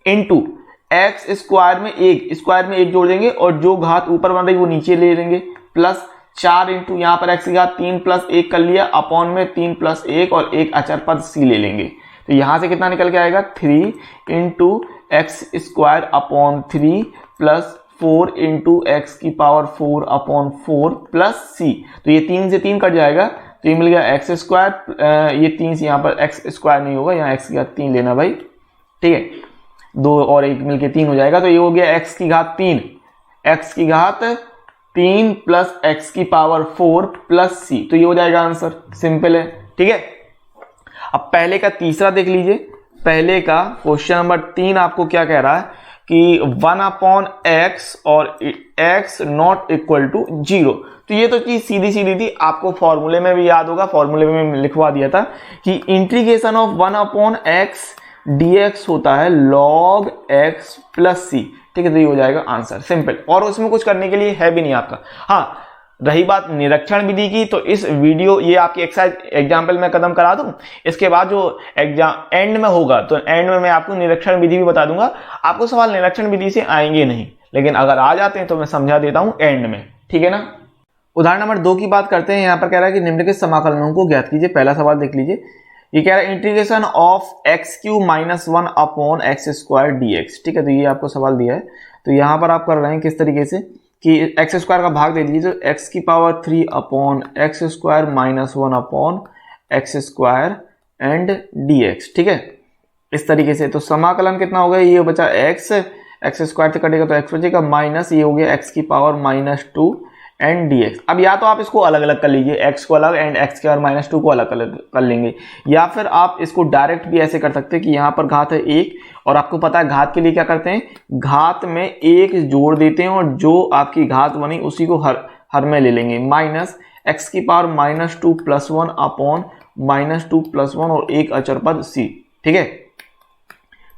इंटू एक्स स्क्वायर में एक जोड़ देंगे और जो घात ऊपर बन रही वो नीचे ले लेंगे, प्लस 4 इंटू यहाँ पर x की घात 3 प्लस 1 कर लिया, अपॉन में 3 प्लस 1 और एक अचर पद c ले लेंगे। तो यहां से कितना निकल के आएगा, 3 into x square upon 3 plus 4 into X की पावर 4 अपॉन 4 प्लस c। तो ये 3 से 3 कट जाएगा, तो ये मिल गया एक्स स्क्वायर, ये 3 से यहाँ पर एक्स स्क्वायर नहीं होगा, यहाँ एक्स की घात 3 लेना भाई, ठीक है, 2 और 1 मिलके 3 हो जाएगा। तो ये हो गया एक्स की घात 3, एक्स की घात 3 प्लस एक्स की पावर 4 प्लस c। तो ये हो जाएगा आंसर, सिंपल है, ठीक है। अब पहले का तीसरा देख लीजिए, पहले का क्वेश्चन नंबर 3 आपको क्या कह रहा है कि 1 अपॉन एक्स और x नॉट इक्वल टू 0। तो ये तो चीज सीधी सीधी थी, आपको फॉर्मूले में भी याद होगा, फॉर्मूले में लिखवा दिया था कि integration of 1 upon x dx होता है log x प्लस c, ठीक है। तो ये हो जाएगा आंसर, सिंपल, और उसमें कुछ करने के लिए है भी नहीं आपका। हाँ, रही बात निरीक्षण विधि की, तो इस वीडियो ये आपकी एक्सरसाइज एग्जाम्पल में कदम करा दूं, इसके बाद जो एग्जाम एंड में होगा तो एंड में मैं आपको निरीक्षण विधि भी बता दूंगा। आपको सवाल निरीक्षण विधि से आएंगे नहीं, लेकिन अगर आ जाते हैं तो मैं समझा देता हूं एंड में, ठीक है ना। उदाहरण नंबर 2 की बात करते हैं। यहाँ पर कह रहा है कि निम्नलिखित समाकलनों को ज्ञात कीजिए। पहला सवाल देख लीजिए, ये कह रहा है integration of x³ minus 1 upon x square dx, ठीक है। तो ये आपको सवाल दिया है, तो यहाँ पर आप कर रहे हैं किस तरीके से कि एक्स स्क्वायर का भाग दे दीजिए, तो x की power 3 upon x square minus 1 upon x square and dx, ठीक है, इस तरीके से। तो समाकलन कितना होगा, ये बचा एक्स स्क्वायर से कटेगा तो x बचेगा, माइनस ये हो गया x की पावर -2 एंड dx। अब या तो आप इसको अलग अलग कर लीजिए, x को अलग एंड x के और -2 को अलग कर लेंगे, या फिर आप इसको डायरेक्ट भी ऐसे कर सकते हैं कि यहाँ पर घात है 1 और आपको पता है घात के लिए क्या करते हैं, घात में 1 जोड़ देते हैं और जो आपकी घात बनी उसी को हर में ले लेंगे, माइनस x की पावर -2 प्लस 1 अपॉन -2 प्लस 1 और एक अचर पद c, ठीक है।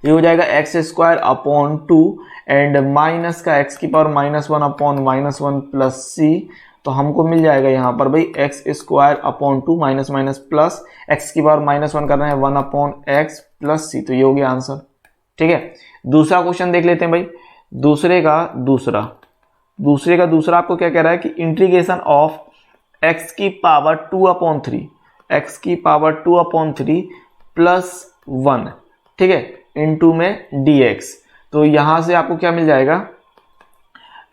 ये हो जाएगा x square upon 2 and minus का x की पावर -1 अपॉन -1 प्लस c। तो हमको मिल जाएगा यहाँ पर भाई x square upon 2 minus minus plus x की पावर -1 करना है 1 अपॉन x प्लस c। तो ये हो गया आंसर, ठीक है। दूसरा क्वेश्चन देख लेते हैं भाई, दूसरे का दूसरा आपको क्या कह रहा है कि इंटीग्रेशन ऑफ x की पावर 2 अपॉन 3, x की पावर 2 अपॉन 3 प्लस 1, ठीक है, इनटू में dx। तो यहां से आपको क्या मिल जाएगा,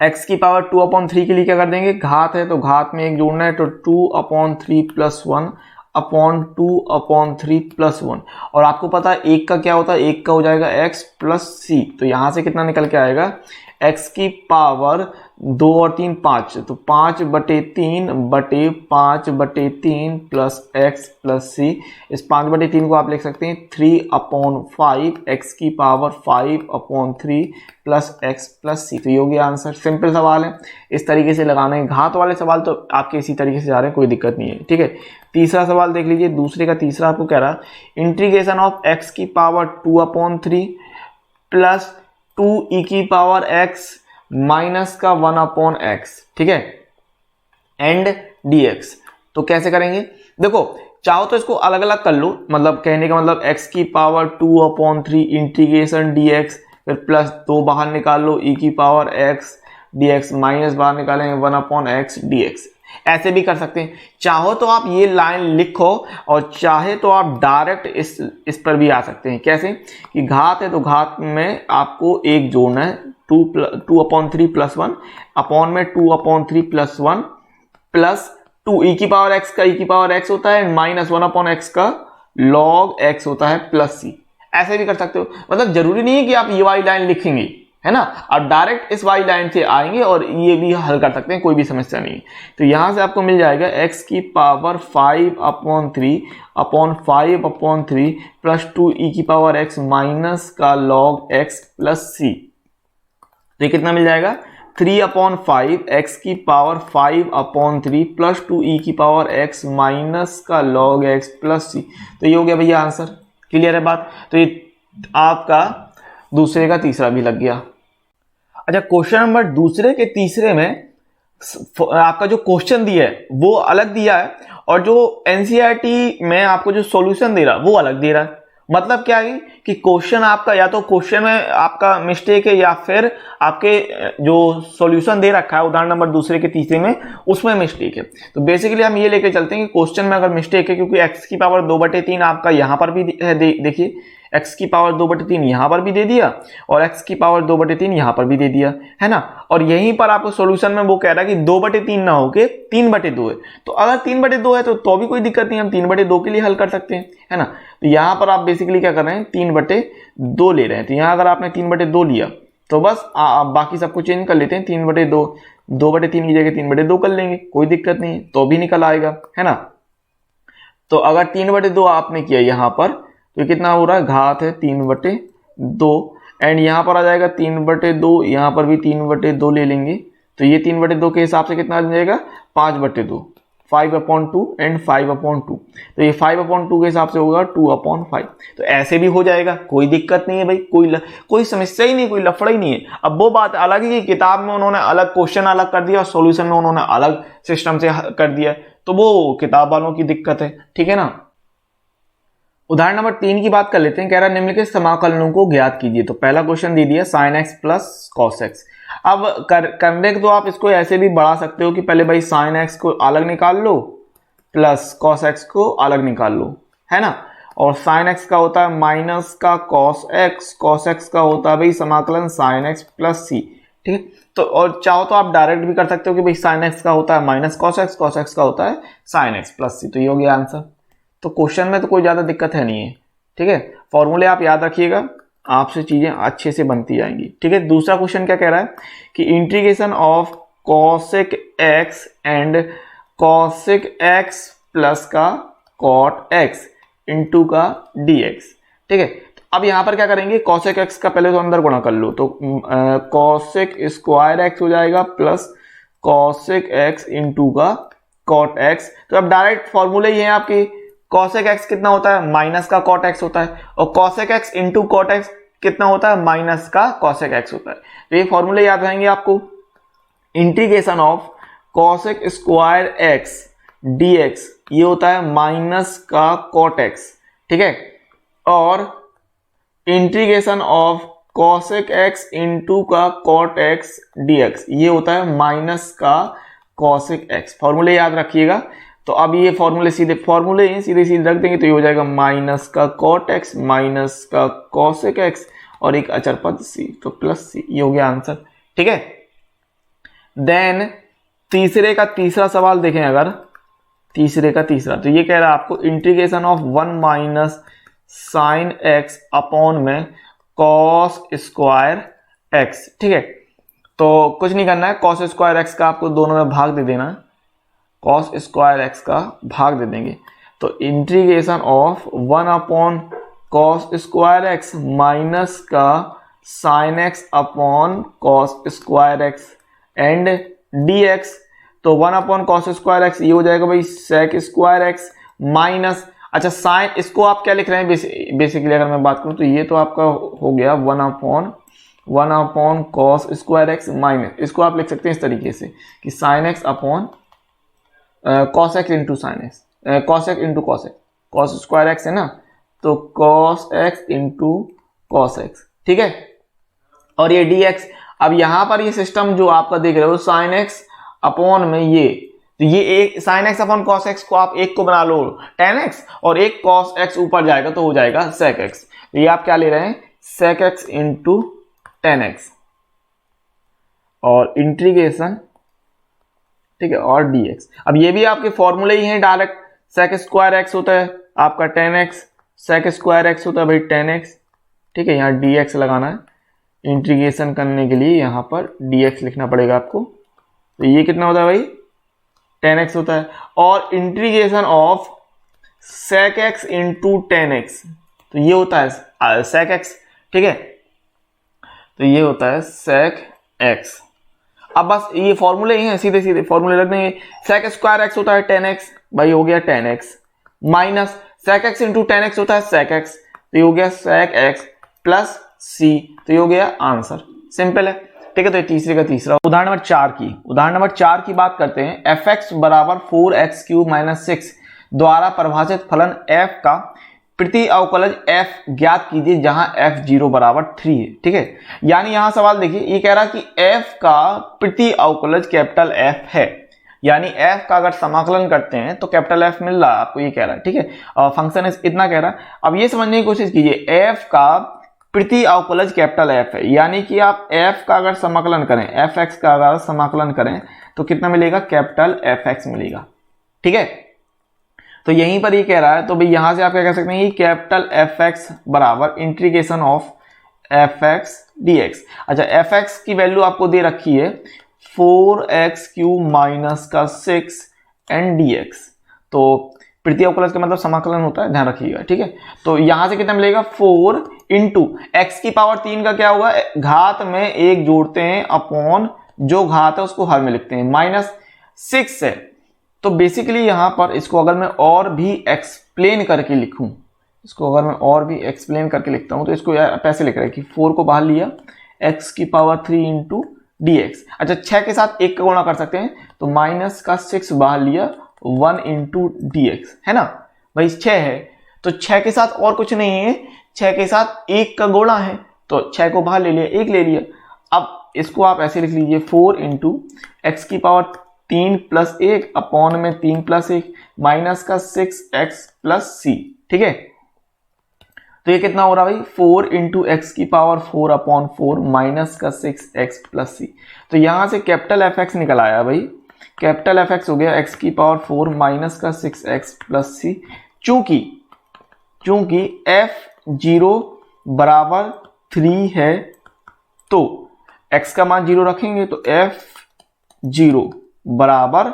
x की पावर 2 अपॉन 3 के लिए क्या कर देंगे, घात है तो घात में 1 जोड़ना है, तो 2 upon 3 plus 1 upon 2 upon 3 plus 1। और आपको पता है 1 का क्या होता है, 1 का हो जाएगा x प्लस c। तो यहां से कितना निकल के आएगा, x की पावर 2 और 3 5, तो 5/3 प्लस x प्लस c। इस 5/3 को आप लिख सकते हैं 3/5 x की power 5/3 plus x plus c। तो ये हो गया आंसर। सिंपल सवाल है, इस तरीके से लगाना है। घात वाले सवाल तो आपके इसी तरीके से जा रहे हैं, कोई दिक्कत नहीं है। ठीक है, तीसरा सवाल देख लीजिए। दूसरे का तीसरा आपको कह रहा इंटीग्रेशन ऑफ x की पावर 2/3 प्लस 2e की पावर x माइनस का 1/x, ठीक है, एंड dx। तो कैसे करेंगे? देखो, चाहो तो इसको अलग अलग कर लो, मतलब कहने का मतलब x की पावर 2/3 इंटीग्रेशन dx, फिर प्लस 2 बाहर निकाल लो e की पावर x dx, माइनस बाहर निकालेंगे 1/x dx। ऐसे भी कर सकते हैं। चाहो तो आप ये लाइन लिखो और चाहे तो आप डायरेक्ट इस पर भी आ सकते हैं। कैसे कि घात है तो घात में आपको एक जोड़ना है, 2/3 प्लस 1 अपॉन में 2/3 प्लस 1 प्लस 2 e की पावर x का e की पावर x होता है माइनस 1/x का log x होता है प्लस c। ऐसे भी कर सकते हो, मतलब जरूरी नहीं है कि आप ये वाली लाइन लिखेंगे, है ना। आप डायरेक्ट इस वाली लाइन से आएंगे और ये भी हल कर सकते हैं, कोई भी समस्या नहीं। तो यहां से आपको मिल जाएगा x की पावर 5/3 अपॉन 5/3 प्लस 2 e की पावर x माइनस का log x प्लस c। तो ये कितना मिल जाएगा? 3/5 x की पावर 5/3 प्लस 2 e की पावर x माइनस का log x प्लस c। तो ये हो गया भैया आंसर। क्लियर है बात? तो ये आपका दूसरे का तीसरा भी लग गया। अच्छा, क्वेश्चन नंबर दूसरे के तीसरे में आपका जो क्वेश्चन दिया है वो अलग दिया है और जो एनसीईआरटी में आपको जो सॉल्यूशन दे रहा है वो अलग दे रहा है। मतलब क्या है कि क्वेश्चन आपका या तो क्वेश्चन में आपका मिस्टेक है या फिर आपके जो सॉल्यूशन दे रखा है उदाहरण नंबर दूसरे के तीसरे में उसमें मिस्टेक है। तो बेसिकली हम ये लेके चलते हैं कि क्वेश्चन में अगर मिस्टेक है, क्योंकि x की पावर 2/3 आपका यहां पर भी है, देखिए x की पावर 2/3 यहां पर भी दे दिया और x की पावर 2/3 यहां पर भी दे दिया, है ना। और यहीं पर आपको सॉल्यूशन में वो कह रहा है कि 2/3 ना होके 3/2 है। तो अगर 3/2 है तो भी कोई दिक्कत नहीं, हम 3/2 के लिए हल कर सकते हैं, है ना। तो यहां पर आप बेसिकली क्या कर रहे हैं, 3/2 ले रहे हैं। तो यहां अगर आपने 3/2 लिया तो बस बाकी सबको चेंज कर लेते हैं, 3/2 2/3 की जगह 3/2 कर लेंगे, कोई दिक्कत नहीं, तो भी निकल आएगा, है ना। तो अगर 3/2 आपने किया यहां पर तो कितना हो रहा है, घात है 3/2 एंड यहां पर आ जाएगा 3/2, यहां पर भी 3/2 ले लेंगे। तो ये 3/2 के हिसाब से कितना आ जाएगा, 5/2, 5/2 एंड 5/2। तो ये 5/2 के हिसाब से होगा 2/5। तो ऐसे भी हो जाएगा, कोई दिक्कत नहीं है भाई, कोई समस्या ही नहीं, कोई लफड़ा ही नहीं है। अब वो बात अलग है कि किताब में उन्होंने अलग क्वेश्चन अलग कर दिया और सॉल्यूशन में उन्होंने अलग सिस्टम से कर दिया, तो वो किताब वालों की दिक्कत है, ठीक है ना। उदाहरण नंबर 3 की बात कर लेते हैं। कह रहा है निम्नलिखित समाकलनों को ज्ञात कीजिए। तो पहला क्वेश्चन दे दिया sin x plus cos x। अब करने तो आप इसको ऐसे भी बढ़ा सकते हो कि पहले भाई sin x को अलग निकाल लो प्लस cos x को अलग निकाल लो, है ना। और sin x का होता है माइनस का cos x का होता है भाई समाकलन sin x प्लस c, ठीक है। तो और चाहो तो आप डायरेक्ट भी कर सकते हो कि भाई sin x का होता है माइनस cos x का होता है sin x प्लस c। तो ये हो गया आंसर। तो क्वेश्चन में तो कोई ज्यादा दिक्कत है नहीं है, ठीक है। फॉर्मूले आप याद रखिएगा, आपसे चीजें अच्छे से बनती जाएंगी, ठीक है। दूसरा क्वेश्चन क्या कह रहा है कि integration of cosec x and cosec x plus का cot x इंटू का dx, ठीक है। अब यहां पर क्या करेंगे, cosec x का पहले तो अंदर गुणा कर लो, तो cosec स्क्वायर x हो जाएगा प्लस cosec x इंटू का cot x। तो अब डायरेक्ट फॉर्मूले ही है आपकी, cosec x कितना होता है, माइनस का cot x होता है, और cosec x into cot x कितना होता है, माइनस का cosec x होता है। तो ये फॉर्मूले याद रहेंगे आपको। Integration of cosec square x dx ये होता है माइनस का cot x, ठीक है। और integration of cosec x into का cot x dx ये होता है माइनस का cosec x। फॉर्मूले याद रखिएगा। तो अब ये फॉर्मूले सीधे रख देंगे तो ये हो जाएगा माइनस का cot x माइनस का cosec x और एक अचर पद c, तो प्लस c। ये हो गया आंसर, ठीक है। देन तीसरे का तीसरा सवाल देखें, अगर तीसरे का तीसरा, तो ये कह रहा है आपको integration of 1 minus sine x upon में cos स्क्वायर x, ठीक है। तो कुछ नहीं करना है, कॉस स्क्वायर एक्स का आपको दोनों में भाग दे देना है, कॉस स्क्वायर एक्स का भाग दे देंगे। तो integration of 1 upon cos square X minus का sine X upon cos square X and D X. तो 1 अपॉन कॉस स्क्वायर एक्स ये हो जाएगा भाई सेक स्क्वायर एक्स माइनस, अच्छा साइन, इसको आप क्या लिख रहे हैं बेसिकली अगर मैं बात करूं तो ये तो आपका हो गया 1 upon cos square X minus, इसको आप लिख सकते हैं इस तरीके से कि sign X upon cos x into sine x, cos x into cos x, cos square x है ना, तो cos x into cos x, ठीक है। और ये डी एक्स, अब यहां पर ये सिस्टम जो आपका देख रहे हो साइन एक्स अपॉन में ये, तो ये एक sign X upon cos x को आप एक को बना लो टेन एक्स और एक कॉस एक्स ऊपर जाएगा तो हो जाएगा सेक एक्स। तो ये आप क्या ले रहे हैं sec X into tan X और इंटीग्रेशन, ठीक है, और डी एक्स। अब ये भी आपके फॉर्मूले ही हैं डायरेक्ट, सेक स्क्वायर एक्स होता है आपका tan X, sec square X होता है भाई टेन एक्स, ठीक है। यहाँ डी एक्स लगाना है, इंटीग्रेशन करने के लिए यहाँ पर डी एक्स लिखना पड़ेगा आपको। तो ये कितना होता है भाई 10x होता है, और integration of sec x into 10x, तो ये होता है sec x, ठीक है। तो ये होता है sec x। अब बस ये फॉर्मूले ही हैं, सीधे सीधे फॉर्मूले रख देंगे। sec स्क्वायर x होता है 10x, भाई हो गया 10x minus sec x into 10x होता है sec x, तो ये हो गया sec x प्लस c, तो ये हो गया आंसर। सिंपल है, ठीक है। तो तीसरे का तीसरा उदाहरण नंबर 4 की बात करते हैं। एफ एक्स बराबर 4x³ माइनस 6 द्वारा परिभाषित फलन f का प्रति अवकलज f ज्ञात कीजिए जहां f0 बराबर 3 है, ठीक है। यानी यहां सवाल देखिए, ये कह रहा कि f का प्रति अवकलज कैपिटल F है, यानी f का अगर समाकलन करते हैं तो कैपिटल F मिल रहा है आपको, ये कह रहा है, ठीक है। फंक्शन इतना कह रहा है। अब ये समझने की कोशिश कीजिए, f का प्रति अवकलज कैपिटल F है, यानी कि आप f का अगर समाकलन करें, fx का अगर समाकलन करें तो कितना मिलेगा कैपिटल fx मिलेगा, ठीक है। तो यहीं पर ये कह रहा है, तो भाई यहां से आप क्या कह सकते हैं, कैपिटल fx बराबर इंटीग्रेशन ऑफ fx dx। अच्छा fx की वैल्यू आपको दे रखी है 4x³ माइनस का 6 एंड dx, तो प्रति अवकलज का मतलब समाकलन होता है, ध्यान रखिएगा, ठीक है। तो यहां से कितना मिलेगा 4 इंटू एक्स की पावर 3 का क्या होगा, घात में एक जोड़ते हैं अपॉन जो घात है उसको हर में लिखते हैं माइनस 6 है। तो बेसिकली यहां पर इसको अगर मैं और भी एक्सप्लेन करके लिखूं, इसको अगर मैं और भी एक्सप्लेन करके लिखता हूं तो इसको पैसे लिख रहा है कि 4 को बाहर लिया x की पावर 3 इंटू डी एक्स। अच्छा 6 के साथ 1 का गुणा कर सकते हैं, तो माइनस का 6 बाहर लिया 1 इंटू डी एक्स, है ना भाई 6 है, तो 6 के साथ और कुछ नहीं है, 6 के साथ 1 का गुणा है, तो 6 को बाहर ले लिया 1 ले लिया। अब इसको आप ऐसे लिख लीजिए 4 इंटू एक्स की पावर 3 प्लस 1 अपॉन में 3 प्लस 1 माइनस का 6x प्लस c, ठीक है। तो ये कितना हो रहा भाई 4 इंटू एक्स की पावर 4 अपॉन 4 माइनस का 6x प्लस c। तो यहां से कैपिटल fx निकल आया भाई, कैपिटल fx हो गया x की पावर 4 माइनस का 6x प्लस c। चूंकि f0 बराबर 3 है तो x का मान 0 रखेंगे, तो f0 बराबर,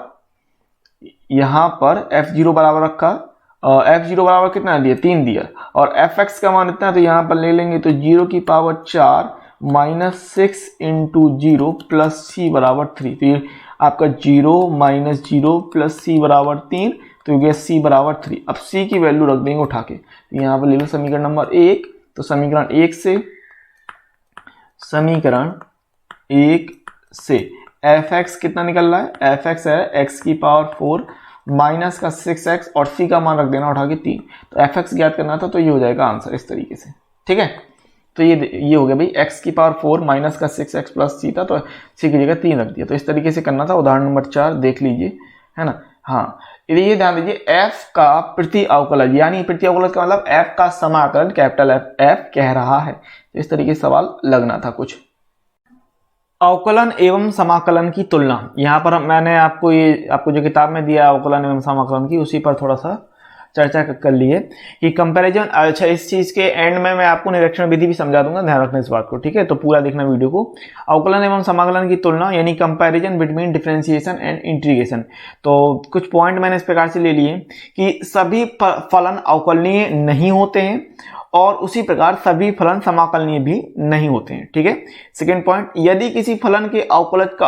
यहां पर f0 बराबर रखा, f0 बराबर कितना दिया 3 दिया, और fx का मान इतना, तो यहां पर ले लेंगे तो 0 की power 4 minus 6 into 0 plus c बराबर 3। तो ये आपका 0 माइनस 0 प्लस c बराबर 3, तो ये c बराबर 3। अब c की वैल्यू रख देंगे उठा के, तो यहाँ पर ले लो समीकरण नंबर 1, तो समीकरण 1 से fx कितना निकल रहा है, fx है x की पावर 4 माइनस का 6x और c का मान रख देना उठा के 3, तो fx ज्ञात करना था, तो ये हो जाएगा आंसर इस तरीके से, ठीक है। तो ये हो गया भाई x की पावर 4 माइनस का 6x प्लस c था, तो c की जगह 3 रख दिया, तो इस तरीके से करना था। उदाहरण नंबर 4 देख लीजिए, है ना। हाँ ये ध्यान दीजिए, f का प्रति अवकलज, यानी प्रति अवकलज का मतलब f का समाकलन कैपिटल F कह रहा है, तो इस तरीके से सवाल लगना था कुछ। अवकलन एवं समाकलन की तुलना, यहाँ पर मैंने आपको जो किताब में दिया अवकलन एवं समाकलन की, उसी पर थोड़ा सा चर्चा कर ली है कि कंपैरिजन। अच्छा, इस चीज के एंड में मैं आपको निरीक्षण विधि भी समझा दूंगा, ध्यान रखना इस बात को, ठीक है। तो पूरा देखना वीडियो को। अवकलन एवं समाकलन की तुलना यानी comparison between differentiation and integration. तो कुछ पॉइंट मैंने इस प्रकार से ले लिए कि सभी फलन अवकलनीय नहीं होते हैं और उसी प्रकार सभी फलन समाकलनीय भी नहीं होते हैं, ठीक है। सेकेंड पॉइंट, यदि किसी फलन के अवकलज का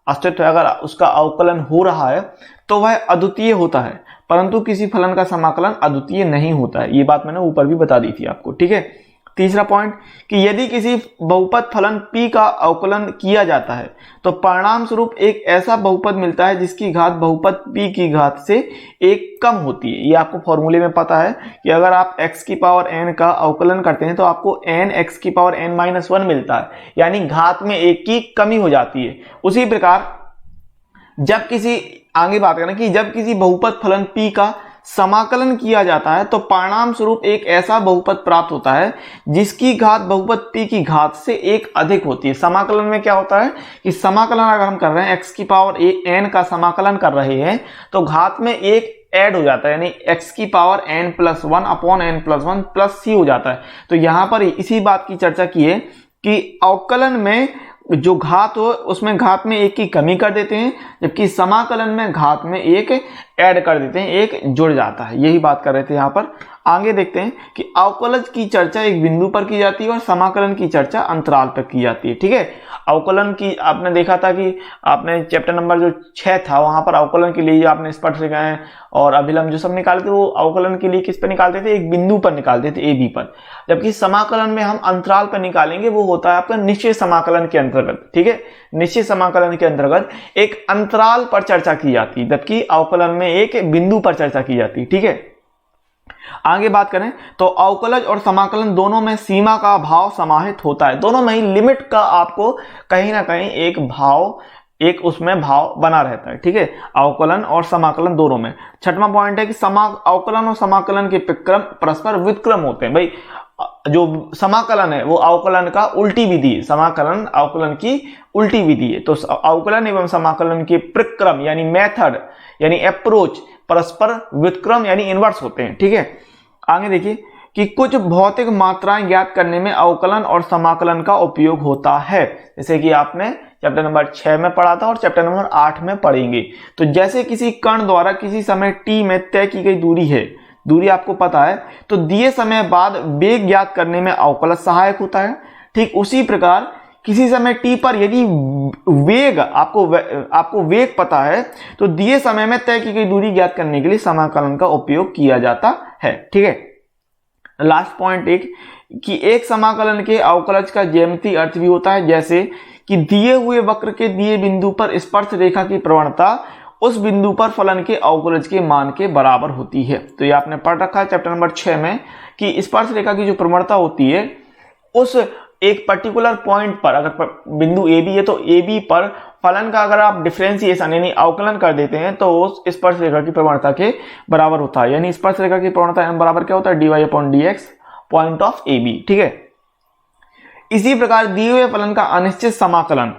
अस्तित्व अगर उसका अवकलन हो रहा है तो वह अद्वितीय होता है, परंतु किसी फलन का समाकलन अद्वितीय नहीं होता है। ये बात मैंने ऊपर भी बता दी थी आपको, ठीक है। तीसरा पॉइंट कि यदि किसी बहुपद फलन p का अवकलन किया जाता है तो परिणाम स्वरूप एक ऐसा बहुपद मिलता है जिसकी घात बहुपद p की घात से एक कम होती है। ये आपको फॉर्मूले में पता है कि अगर आप x की पावर n का अवकलन करते हैं तो आपको n x की पावर n-1 मिलता है, यानी घात में एक की कमी हो जाती है। उसी प्रकार जब किसी बहुपद फलन p का समाकलन किया जाता है तो परिणाम स्वरूप एक ऐसा बहुपद प्राप्त होता है जिसकी घात बहुपद p की घात से एक अधिक होती है। समाकलन में क्या होता है कि समाकलन अगर हम कर रहे हैं x की पावर n का समाकलन कर रहे हैं तो घात में एक ऐड हो जाता है, यानी x की power n+1 upon n+1 plus c हो जाता है। तो यहां पर इसी बात की चर्चा की है कि अवकलन में जो घात हो उसमें घात में एक की कमी कर देते हैं, जबकि समाकलन में घात में एक ऐड कर देते हैं, एक जुड़ जाता है। यही बात कर रहे थे यहाँ पर। आगे देखते हैं कि अवकलज की चर्चा एक बिंदु पर की जाती है और समाकलन की चर्चा अंतराल पर की जाती है, ठीक है। अवकलन की आपने देखा था कि आपने चैप्टर नंबर जो 6 था वहां पर अवकलन के लिए आपने स्पर्शरेखाएं और अभिलंब जो सब निकालते थे वो अवकलन के लिए किस पर निकालते थे, एक बिंदु पर निकालते थे, ए बी पर। जबकि समाकलन में हम अंतराल पर निकालेंगे, वो होता है आपका निश्चित समाकलन के अंतर्गत, ठीक है। निश्चित समाकलन के अंतर्गत एक अंतराल पर चर्चा की जाती है, जबकि अवकलन में एक बिंदु पर चर्चा की जाती है, ठीक है। आगे बात करें तो अवकलज और समाकलन दोनों में सीमा का भाव समाहित होता है। दोनों में ही लिमिट का आपको कहीं ना कहीं एक उसमें भाव बना रहता है, ठीक है। अवकलन और समाकलन दोनों में। छठवां पॉइंट है कि अवकलन और समाकलन के विक्रम परस्पर व्युत्क्रम होते हैं। भाई जो समाकलन है वो अवकलन का उल्टी विधि है, समाकलन अवकलन की उल्टी विधि है। तो अवकलन एवं समाकलन के प्रक्रम यानी मेथड यानी अप्रोच परस्पर व्युत्क्रम यानी इनवर्स होते हैं, ठीक है। आगे देखिए कि कुछ भौतिक मात्राएं ज्ञात करने में अवकलन और समाकलन का उपयोग होता है, जैसे कि आपने चैप्टर नंबर 6 में पढ़ा था और चैप्टर नंबर 8 में पढ़ेंगे। तो जैसे किसी कण द्वारा किसी समय t में तय की गई दूरी आपको पता है, तो दिए समय बाद वेग ज्ञात करने में अवकलज सहायक होता है। ठीक उसी प्रकार किसी समय t पर यदि वेग आपको वेग पता है तो दिए समय में तय की गई दूरी ज्ञात करने के लिए समाकलन का उपयोग किया जाता है, ठीक है। लास्ट पॉइंट कि एक समाकलन के अवकलज का ज्यामितीय अर्थ भी होता है, जैसे कि दिए हुए वक्र के दिए बिंदु पर स्पर्श रेखा की प्रवणता उस बिंदु पर फलन के अवकलज के मान के बराबर होती है। तो ये आपने पढ़ रखा है चैप्टर नंबर 6 में कि स्पर्श रेखा की जो प्रवणता होती है उस एक पर्टिकुलर पॉइंट पर, अगर बिंदु ए बी है तो ए बी पर फलन का अगर आप डिफरेंशिएशन यानी अवकलन कर देते हैं तो उस स्पर्श रेखा की प्रवणता के बराबर होता है। यानी स्पर्श रेखा की प्रवणता बराबर क्या होता है, dy/dx point of A B, ठीक है। इसी प्रकार दिए हुए फलन का अनिश्चित समाकलन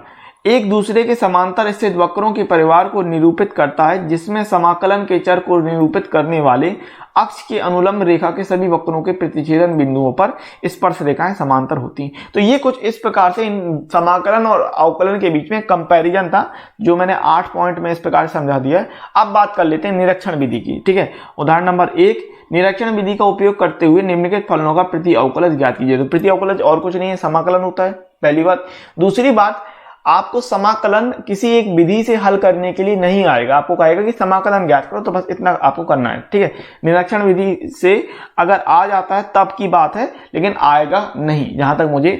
एक दूसरे के समांतर स्थित वक्रों के परिवार को निरूपित करता है, जिसमें समाकलन के चर को निरूपित करने वाले अक्ष के अनुलंब रेखा के सभी वक्रों के प्रतिच्छेदन बिंदुओं पर स्पर्श रेखाएं समांतर होती हैं। तो ये कुछ इस प्रकार से इन समाकलन और अवकलन के बीच में कंपैरिजन था, जो मैंने 8 पॉइंट में इस प्रकार से समझा दिया है। अब बात कर लेते हैं निरीक्षण विधि की, ठीक है। उदाहरण नंबर 1, निरीक्षण विधि का उपयोग करते हुए निम्नलिखित फलनों का प्रति अवकलज ज्ञात कीजिए। तो प्रति अवकलज और कुछ नहीं है, समाकलन होता है, पहली बात। दूसरी बात, आपको समाकलन किसी एक विधि से हल करने के लिए नहीं आएगा, आपको कहेगा कि समाकलन ज्ञात करो, तो बस इतना आपको करना है, ठीक है। निरीक्षण विधि से अगर आ जाता है तब की बात है, लेकिन आएगा नहीं, जहां तक मुझे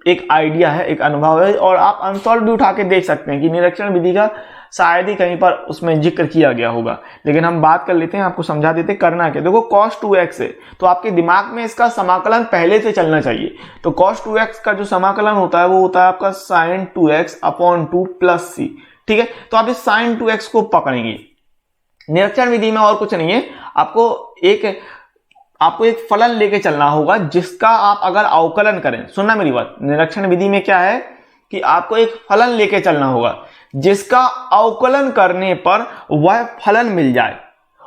एक आइडिया है, एक अनुभव है। और आप अनसॉल्व भी उठा के देख सकते हैं कि निरीक्षण विधि का शायद ही कहीं पर उसमें जिक्र किया गया होगा, लेकिन हम बात कर लेते हैं, आपको समझा देते करना क्या। देखो cos 2x है तो आपके दिमाग में इसका समाकलन पहले से चलना चाहिए। तो cos 2x का जो समाकलन होता है वो होता है आपका sin 2x upon 2 plus c, ठीक है। तो आप इस sin 2x को पकड़ेंगे। निरीक्षण विधि में और कुछ नहीं है, आपको एक फलन लेके चलना होगा जिसका आप अगर अवकलन करें, सुनना मेरी बात, निरीक्षण विधि में क्या है कि आपको एक फलन लेके चलना होगा जिसका अवकलन करने पर वह फलन मिल जाए,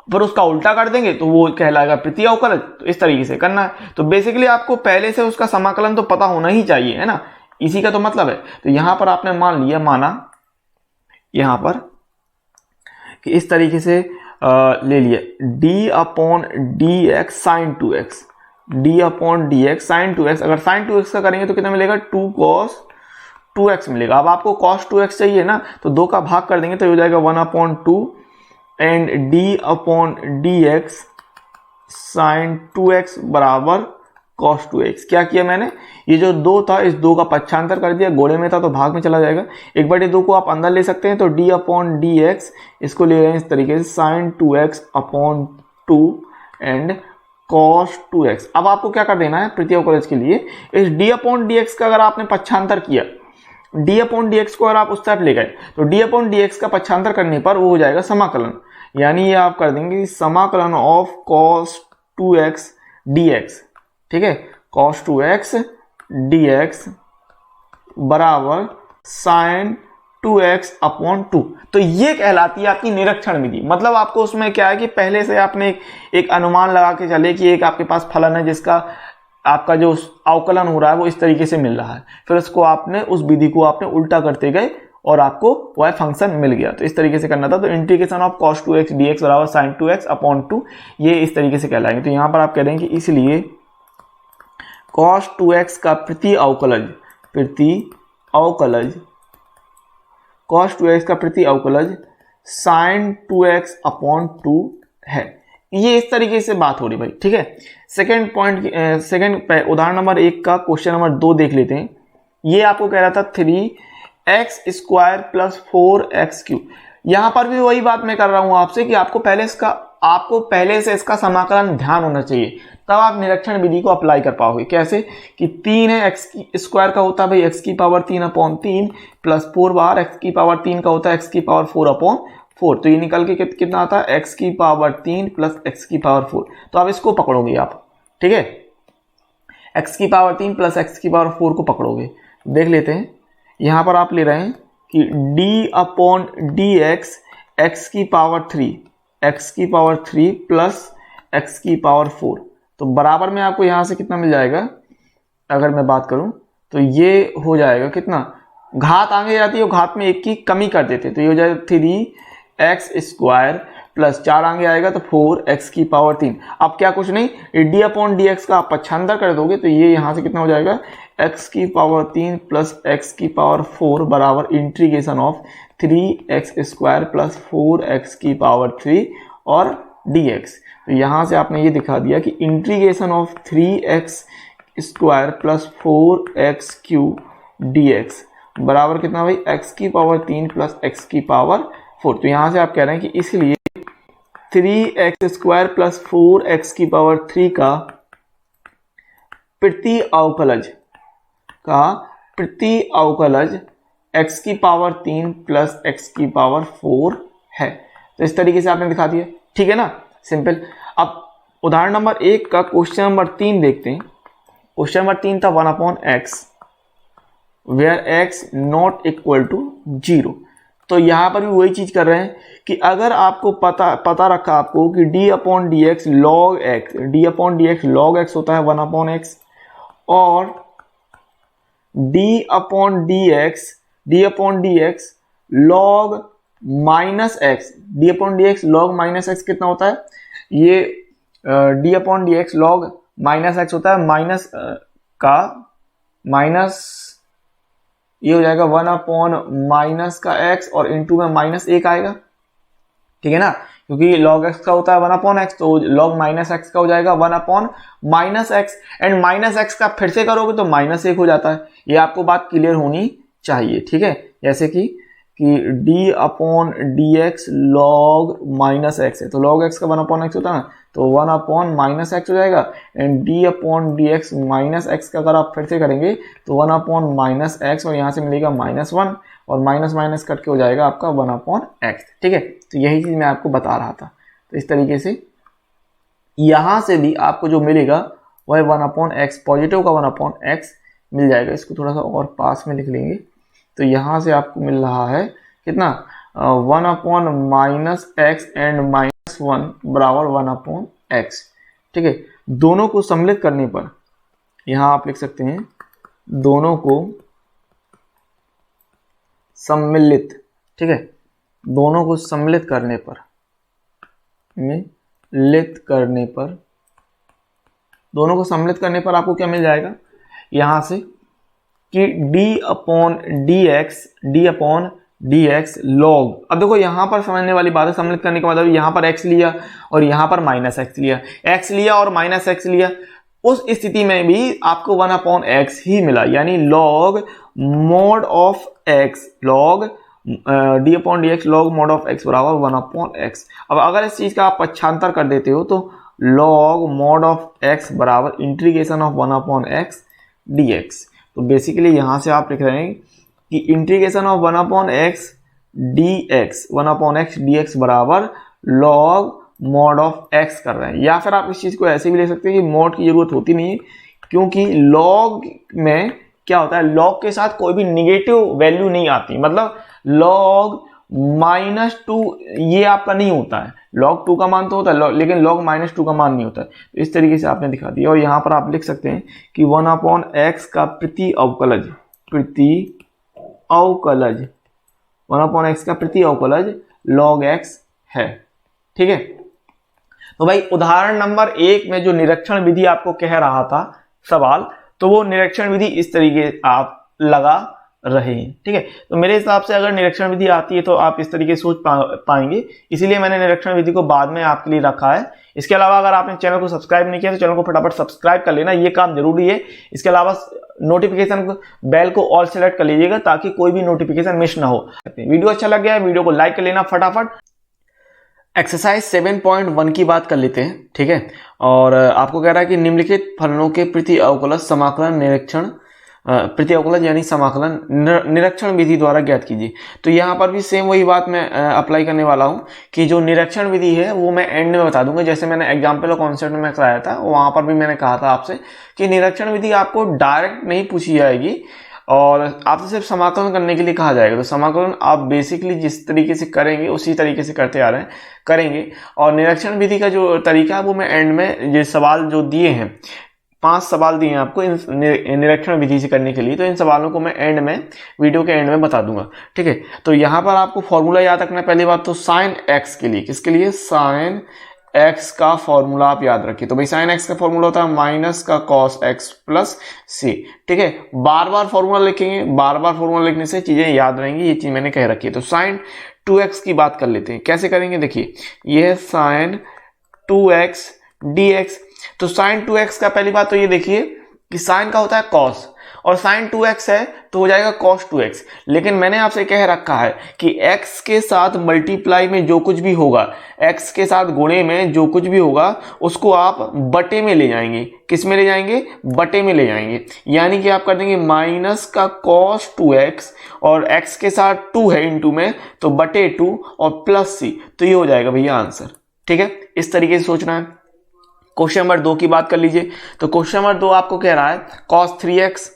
पर उसका उल्टा कर देंगे तो वो कहलाएगा प्रति अवकलज। तो इस तरीके से करना है। तो बेसिकली आपको पहले से उसका समाकलन तो पता होना ही चाहिए, है ना, इसी का तो मतलब है। तो यहां पर आपने माना यहां पर कि इस तरीके से ले लिया d upon D X sine 2x, d upon D X sine 2x। अगर साइन 2x का करेंगे तो कितना मिलेगा, 2 cos 2x मिलेगा। अब आपको cos 2x चाहिए ना, तो 2 का भाग कर देंगे तो हो जाएगा 1/2 and d upon D X sine 2x बराबर cos 2x। क्या किया मैंने, ये जो 2 था इस 2 का पक्षांतर कर दिया, गोले में था तो भाग में चला जाएगा। 1/2 को आप अंदर ले सकते हैं, तो d अपॉन डी एक्स इसको ले रहे हैं इस तरीके से sign 2x upon 2 and cos 2x। अब आपको क्या कर देना है प्रति अवकलज के लिए, इस d अपॉन डी एक्स का अगर आपने पक्षांतर किया, d अपॉन डी एक्स को अगर आप उस तरफ ले गए तो d अपॉन डी एक्स का पक्षांतर करने पर वो हो जाएगा समाकलन। यानी ये आप कर देंगे समाकलन ऑफ cos 2x dx, ठीक है, cos 2x dx बराबर sin 2x अपॉन 2। तो ये कहलाती है आपकी निरीक्षण विधि। मतलब आपको उसमें क्या है कि पहले से आपने एक अनुमान लगा के चले कि एक आपके पास फलन है जिसका आपका जो अवकलन हो रहा है वो इस तरीके से मिल रहा है, फिर उसको आपने उस विधि को आपने उल्टा करते गए और आपको वह फंक्शन मिल गया। तो इस तरीके से करना था। तो integration of cos 2x dx बराबर sin 2x अपॉन 2, ये इस तरीके से कहलाएंगे। तो यहां पर आप कह रहे हैं कि इसलिए cos 2x का प्रति अवकलज cos 2x का प्रति अवकलज sin 2x अपॉन 2 है। ये इस तरीके से बात हो रही भाई, ठीक है। सेकंड पॉइंट, उदाहरण नंबर 1 का क्वेश्चन नंबर 2 देख लेते हैं। ये आपको कह रहा था 3x square plus 4x cube. यहां पर भी वही बात मैं कर रहा हूं आपसे कि आपको पहले से इसका समाकलन ध्यान होना चाहिए, तब आप निरीक्षण विधि को अप्लाई कर पाओगे। कैसे कि 3 है, एक्स स्क्वायर का होता है भाई x की पावर 3 अपॉन 3 प्लस 4 बाहर x की पावर 3 का होता है x की पावर 4 अपॉन 4। तो ये निकल के कितना आता है x की पावर 3 प्लस x की पावर 4। तो आप इसको पकड़ोगे आप, ठीक है, x की पावर 3 प्लस x की पावर 4 को पकड़ोगे। देख लेते हैं, यहां पर आप ले रहे हैं कि d upon D x x की पावर 3 प्लस x की पावर 4। तो बराबर में आपको यहां से कितना मिल जाएगा, अगर मैं बात करूं तो ये हो जाएगा कितना, घात आगे जाती है, घात में 1 की कमी कर देते, तो ये हो जाएगा 3x स्क्वायर प्लस 4 आगे आएगा तो 4x की पावर 3। अब क्या कुछ नहीं, d अपॉन डी एक्स का आप पक्षांतर कर दोगे तो ये यहां से कितना हो जाएगा x की पावर 3 प्लस x की पावर 4 बराबर integration of 3x square plus 4x की पावर 3 और dx। तो यहां से आपने ये दिखा दिया कि integration of 3x square plus 4x cube dx बराबर कितना भाई x की पावर 3 प्लस x की पावर 4। तो यहां से आप कह रहे हैं कि इसलिए 3x स्क्वायर प्लस 4x की पावर 3 का प्रति अवकलज x की पावर 3 प्लस x की पावर 4 है। तो इस तरीके से आपने दिखा दिया, ठीक है ना, सिंपल। अब उदाहरण नंबर 1 का क्वेश्चन नंबर 3 देखते हैं। क्वेश्चन नंबर 3 था 1/x where x not equal to 0। तो यहां पर भी वही चीज कर रहे हैं कि अगर आपको पता रखा आपको कि d upon D x log x होता है 1/x और d upon D x log minus x, d upon D x log minus x कितना होता है, ये d upon D x log minus x होता है, माइनस का माइनस ये हो जाएगा 1/माइनस का x और इंटू में माइनस 1 आएगा, ठीक है ना, क्योंकि log x का होता है 1/x तो log माइनस एक्स का हो जाएगा 1/माइनस एक्स एंड माइनस एक्स का फिर से करोगे तो माइनस 1 हो जाता है। ये आपको बात क्लियर होनी चाहिए, ठीक है। जैसे कि d upon D x log minus x है तो log x का 1/x होता है ना, तो 1/माइनस एक्स हो जाएगा and d upon D x minus x का अगर आप फिर से करेंगे तो 1/माइनस एक्स और यहाँ से मिलेगा -1 और माइनस माइनस कट के हो जाएगा आपका 1/x, ठीक है। तो यही चीज़ मैं आपको बता रहा था। तो इस तरीके से यहाँ से भी आपको जो मिलेगा वह 1/x, पॉजिटिव का 1/x मिल जाएगा। इसको थोड़ा सा और पास में लिख लेंगे तो यहाँ से आपको मिल रहा है कितना 1/-x एंड -1 बराबर 1/x। ठीक है, दोनों को सम्मिलित करने पर यहां आप लिख सकते हैं दोनों को सम्मिलित, ठीक है, दोनों को सम्मिलित करने पर दोनों को सम्मिलित करने पर आपको क्या मिल जाएगा यहां से कि d/dx log। अब देखो यहां पर समझने वाली बात है, सम्मिलित करने का मतलब यहां पर x लिया और यहां पर -x लिया, x लिया और -x लिया, उस स्थिति में भी आपको 1/x ही मिला, यानी log mod of x, log d/dx log mod of x बराबर 1/x। अब अगर इस चीज का आप पक्षांतर कर देते हो तो log mod of x बराबर इंटीग्रेशन ऑफ 1/x dx। तो बेसिकली यहां से आप लिख रहे हैं कि इंटीग्रेशन ऑफ 1/x dx बराबर log mod ऑफ x कर रहे हैं। या फिर आप इस चीज को ऐसे भी ले सकते हैं कि mod की जरूरत होती नहीं है, क्योंकि log में क्या होता है, log के साथ कोई भी निगेटिव वैल्यू नहीं आती, मतलब log -2 ये आपका नहीं होता है, log 2 का मान तो होता है लेकिन log -2 का मान नहीं होता है। तो इस तरीके से आपने दिखा दिया। और यहां पर आप लिख सकते हैं कि 1/x का प्रति अवकलज 1/x का प्रति अवकलज log x है। ठीक है, तो भाई उदाहरण नंबर 1 में जो निरीक्षण विधि आपको कह रहा था सवाल, तो वो निरीक्षण विधि इस तरीके आप लगा रहे हैं। ठीक है, तो मेरे हिसाब से अगर निरीक्षण विधि आती है तो आप इस तरीके से सोच पाएंगे, इसीलिए मैंने निरीक्षण विधि को बाद में आपके लिए रखा है। इसके अलावा अगर आपने चैनल को सब्सक्राइब नहीं किया तो चैनल को फटाफट सब्सक्राइब कर लेना, ये काम जरूरी है। इसके अलावा नोटिफिकेशन बेल को ऑल सेलेक्ट कर लीजिएगा ताकि कोई भी नोटिफिकेशन मिस ना हो। वीडियो अच्छा लग गया है, वीडियो को लाइक कर लेना फटाफट। एक्सरसाइज 7.1 की बात कर लेते हैं। ठीक है, और आपको कह रहा है कि निम्नलिखित फलनों के प्रति अवकलज समाकलन निरीक्षण प्रति अवकलज यानी समाकलन निरीक्षण विधि द्वारा ज्ञात कीजिए। तो यहाँ पर भी सेम वही बात मैं अप्लाई करने वाला हूँ कि जो निरीक्षण विधि है वो मैं एंड में बता दूंगा। जैसे मैंने एग्जाम्पल और कॉन्सेप्ट में कराया था, वहां पर भी मैंने कहा था आपसे कि निरीक्षण विधि आपको डायरेक्ट नहीं पूछी जाएगी और आपसे सिर्फ समाकलन करने के लिए कहा जाएगा। तो समाकलन आप बेसिकली जिस तरीके से करेंगे उसी तरीके से करते आ रहे हैं करेंगे। और निरीक्षण विधि का जो तरीका है वो मैं एंड में, ये सवाल जो दिए हैं 5 सवाल दिए हैं आपको निरीक्षण विधि से करने के लिए, तो इन सवालों को मैं एंड में, वीडियो के एंड में बता दूंगा। ठीक है, तो यहाँ पर आपको फॉर्मूला याद रखना है। पहली बात तो साइन एक्स के लिए, किसके लिए, साइन एक्स का फॉर्मूला आप याद रखिए। तो भाई साइन एक्स का फॉर्मूला होता है माइनस का कॉस एक्स प्लस सी। ठीक है, बार बार फॉर्मूला लिखेंगे, बार बार फॉर्मूला लिखने से चीजें याद रहेंगी, ये चीज मैंने कह रखी है। तो साइन 2x की बात कर लेते हैं, कैसे करेंगे देखिए, ये है साइन 2x dx। तो साइन 2x का पहली बात तो ये देखिए कि साइन का होता है कॉस और साइन 2x है तो हो जाएगा कॉस 2x। लेकिन मैंने आपसे कह रखा है कि x के साथ मल्टीप्लाई में जो कुछ भी होगा, x के साथ गुणे में जो कुछ भी होगा उसको आप बटे में ले जाएंगे। किस में ले जाएंगे, बटे में ले जाएंगे। यानी कि आप कर देंगे माइनस का कॉस 2x और x के साथ 2 है इंटू में तो बटे 2 और प्लस c, तो ये हो जाएगा भैया आंसर। ठीक है, इस तरीके से सोचना है। क्वेश्चन नंबर 2 की बात कर लीजिए। तो क्वेश्चन नंबर 2 आपको कह रहा है cos 3x।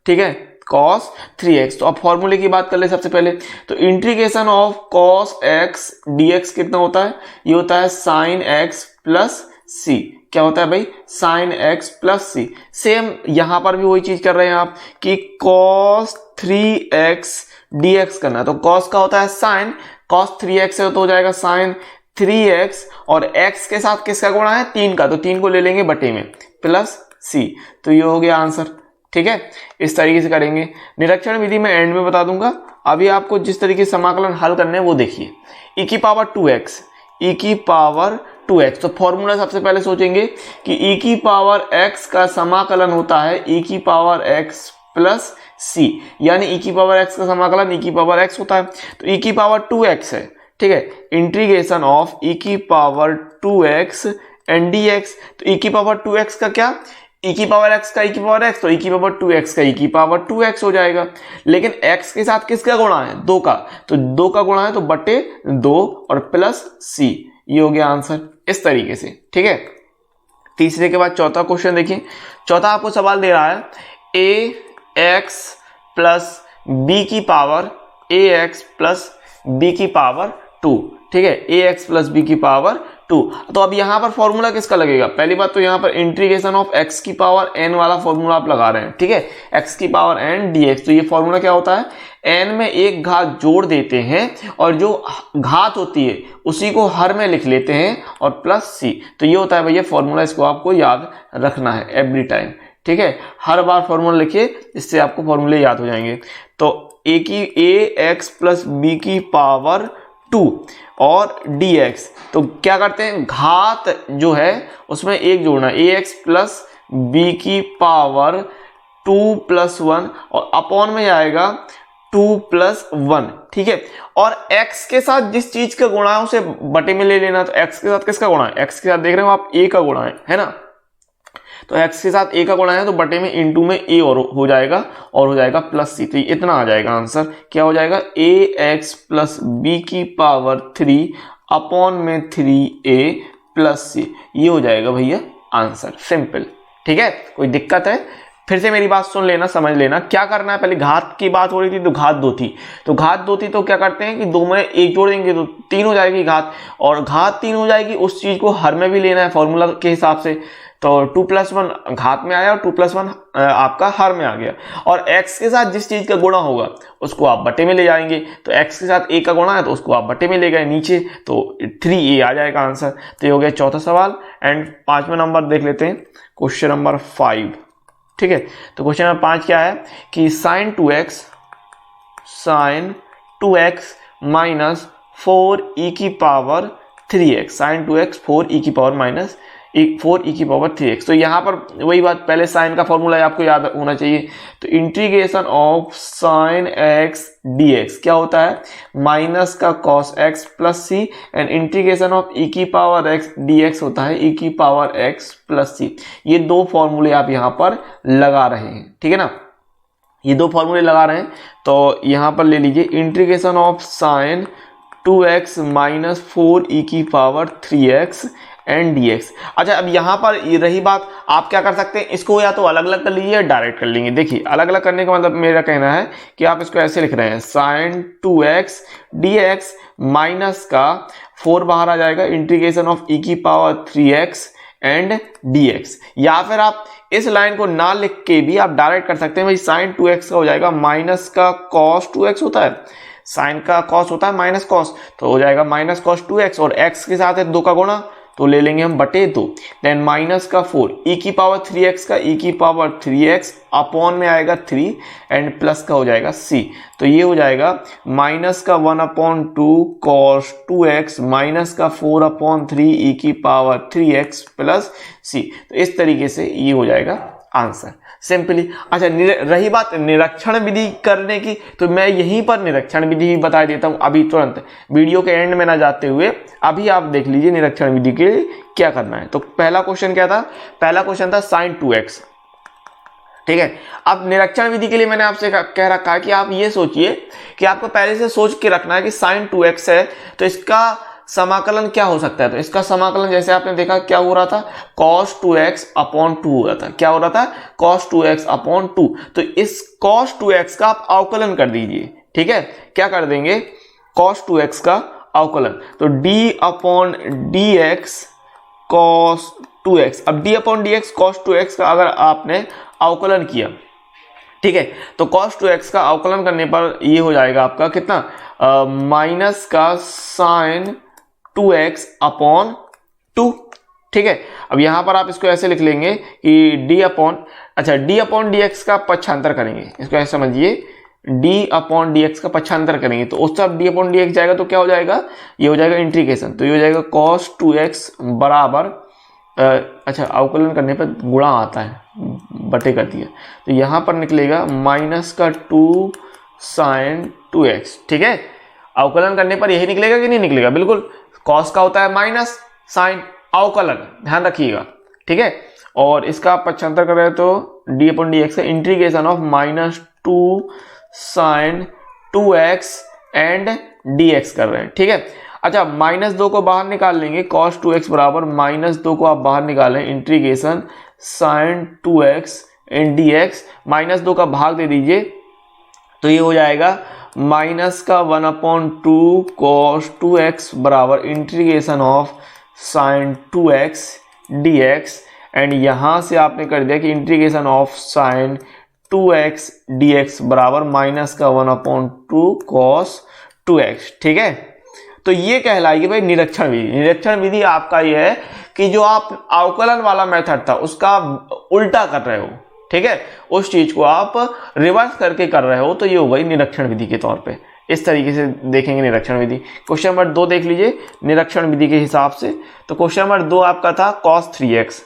ठीक है, cos 3x। तो अब फॉर्मूले की बात कर ले सबसे पहले। तो integration of cos x dx कितना होता है, ये होता है sin x प्लस c। क्या होता है भाई, sin x plus c। Same यहां पर भी वही चीज कर रहे हैं आप कि cos 3x dx करना है। तो cos का होता है sin, cos 3x है तो हो जाएगा sin 3x और x के साथ किसका गुणा है, 3 का, तो 3 को ले लेंगे बटे में प्लस c। तो ये हो गया आंसर। ठीक है, इस तरीके से करेंगे। निरीक्षण विधि में एंड में बता दूंगा। अभी आपको जिस तरीके से समाकलन हल करने हैं वो देखिए। e की पावर 2x, e की पावर 2x। तो फॉर्मूला सबसे पहले सोचेंगे कि e की पावर x का समाकलन होता है e की पावर x प्लस c, यानी e की पावर x का समाकलन e की पावर x होता है। तो e की पावर 2x है, ठीक है, इंटीग्रेशन ऑफ e की पावर 2x एंड dx। तो e की पावर 2x का क्या, e की पावर x का e की पावर x, तो e की पावर 2x का e की पावर 2x हो जाएगा। लेकिन x के साथ किसका गुणा है, 2 का, तो 2 का गुणा है तो बटे 2 और प्लस c, ये हो गया आंसर। इस तरीके से। ठीक है, तीसरे के बाद चौथा क्वेश्चन देखिए। चौथा आपको सवाल दे रहा है ax प्लस b की पावर ax प्लस b की पावर 2। ठीक है, ax प्लस b की पावर 2। तो अब यहाँ पर फॉर्मूला किसका लगेगा? पहली बात तो यहाँ पर इंटीग्रेशन ऑफ x की पावर n वाला फॉर्मूला आप लगा रहे हैं, ठीक है, x की पावर n dx। तो ये फॉर्मूला क्या होता है? n में एक घात जोड़ देते हैं और जो घात होती है उसी को हर में लिख लेते हैं और प्लस c। तो ये होता है भैया फॉर्मूला, इसको आपको याद रखना है एवरी टाइम, ठीक है। हर बार फॉर्मूला लिखिए, इससे आपको फॉर्मूले याद हो जाएंगे। तो ax प्लस b की पावर 2 और dx, तो क्या करते हैं, घात जो है उसमें एक जोड़ना, ax प्लस b की पावर 2 प्लस 1 और अपॉन में जाएगा 2 प्लस 1, ठीक है। और x के साथ जिस चीज का गुणा है उसे बटे में ले लेना। तो x के साथ किसका गुणा है? x के साथ देख रहे हो आप a का गुणा है ना। तो x के साथ a का गुणा है तो बटे में इंटू में a और हो जाएगा प्लस c। तो इतना आ जाएगा आंसर, क्या हो जाएगा, ax प्लस b की पावर 3 अपॉन में 3a प्लस c। ये हो जाएगा भैया आंसर, सिंपल, ठीक है। कोई दिक्कत है? फिर से मेरी बात सुन लेना, समझ लेना क्या करना है। पहले घात की बात हो रही थी तो घात 2 थी, तो घात 2 थी तो क्या करते हैं कि 2 में 1 जोड़ देंगे तो 3 हो जाएगी घात, और घात 3 हो जाएगी, उस चीज को हर में भी लेना है फॉर्मूला के हिसाब से। तो 2 प्लस 1 घात में आया और 2 प्लस 1 आपका हर में आ गया। और x के साथ जिस चीज का गुणा होगा उसको आप बटे में ले जाएंगे। तो x के साथ a का गुणा है तो उसको आप बटे में ले गए नीचे, तो 3a आ जाएगा आंसर। तो ये हो गया चौथा सवाल। एंड 5वां नंबर देख लेते हैं, क्वेश्चन नंबर 5, ठीक है। तो क्वेश्चन नंबर 5 क्या है कि साइन 2x माइनस 4e की power 3x, sign 2x 4e की पावर माइनस 4e की पावर 3x। तो यहाँ पर वही बात, पहले साइन का फॉर्मूला आपको याद होना चाहिए। तो integration of sine x dx क्या होता है, माइनस का cos x plus c, and integration of e की पावर x dx होता है e की पावर x प्लस c। ये दो फॉर्मूले आप यहाँ पर लगा रहे हैं, ठीक है ना, ये दो फॉर्मूले लगा रहे हैं। तो यहाँ पर ले लीजिए integration of sine 2x minus 4e की पावर 3x एंड dx। अच्छा, अब यहाँ पर रही बात, आप क्या कर सकते हैं, इसको या तो अलग अलग कर लीजिए या डायरेक्ट कर लेंगे। देखिए अलग अलग करने का मतलब मेरा कहना है कि आप इसको ऐसे लिख रहे हैं, साइन 2x dx माइनस का 4 बाहर आ जाएगा, इंटीग्रेशन ऑफ e की पावर 3x एंड dx। या फिर आप इस लाइन को ना लिख के भी आप डायरेक्ट कर सकते हैं, भाई साइन 2x का हो जाएगा माइनस का cos 2x होता है, साइन का cos होता है माइनस cos, तो हो जाएगा माइनस cos 2x, और x के साथ है 2 का गुणा तो ले लेंगे हम बटे 2, देन माइनस का 4 e की पावर 3x का e की पावर 3x अपॉन में आएगा 3 एंड प्लस का हो जाएगा c। तो ये हो जाएगा माइनस का 1/2 cos 2x माइनस का 4/3 e की पावर 3x प्लस c। तो इस तरीके से ये हो जाएगा आंसर, सिंपली। अच्छा, रही बात निरीक्षण विधि करने की, तो मैं यहीं पर निरीक्षण विधि ही बता देता हूं अभी तुरंत, वीडियो के एंड में ना जाते हुए अभी आप देख लीजिए निरीक्षण विधि के लिए क्या करना है। तो पहला क्वेश्चन क्या था, पहला क्वेश्चन था साइन 2x, ठीक है। अब निरीक्षण विधि के लिए मैंने आपसे कह रखा है कि आप ये सोचिए कि आपको पहले से सोच के रखना है कि साइन 2x है तो इसका समाकलन क्या हो सकता है। तो इसका समाकलन जैसे आपने देखा क्या हो रहा था, cos 2x अपॉन 2 हो रहा था, क्या हो रहा था, cos 2x अपॉन 2। तो इस cos 2x का आप अवकलन कर दीजिए, ठीक है। क्या कर देंगे, cos 2x का अवकलन, तो d upon dx cos 2x। अब d upon dx cos 2x का अगर आपने अवकलन किया, ठीक है, तो cos 2x का अवकलन करने पर ये हो जाएगा आपका कितना, माइनस का साइन 2x अपॉन 2, ठीक है। अब यहां पर आप इसको ऐसे लिख लेंगे कि d अपॉन dx का पक्षांतर करेंगे, इसको ऐसे समझिए, d अपॉन dx का पक्षांतर करेंगे तो उस तरफ d अपॉन dx जाएगा तो क्या हो जाएगा, ये हो जाएगा इंटीग्रेशन, तो ये हो जाएगा cos 2x बराबर, अच्छा अवकलन करने पर गुणा आता है, बटे कर दिया, तो यहां पर निकलेगा माइनस का 2 साइन 2x, ठीक है। अवकलन करने पर यही निकलेगा कि नहीं निकलेगा, बिल्कुल, cos का होता है माइनस, साइन अवकलन, ध्यान रखिएगा, ठीक है। और इसका पक्षांतर कर रहे हैं तो d अपॉन dx का integration of minus 2 sine 2x and dx कर रहे हैं, ठीक है। अच्छा, माइनस 2 को बाहर निकाल लेंगे, cos 2x बराबर माइनस 2 को आप बाहर निकालें, integration sine 2x and dx, minus 2 का भाग दे दीजिए तो ये हो जाएगा माइनस का 1/2 cos 2x बराबर integration of sine 2x dx and यहाँ से आपने कर दिया कि integration of sine 2x dx बराबर माइनस का 1/2 cos 2x। ठीक है, तो ये कहलाएगी भाई निरीक्षण विधि। निरीक्षण विधि आपका ये है कि जो आप अवकलन वाला मेथड था उसका उल्टा कर रहे हो, ठीक है, उस चीज को आप रिवर्स करके कर रहे हो, तो ये हो गई निरीक्षण विधि के तौर पे। इस तरीके से देखेंगे निरीक्षण विधि। क्वेश्चन नंबर 2 देख लीजिए निरीक्षण विधि के हिसाब से। तो क्वेश्चन नंबर 2 आपका था cos 3x।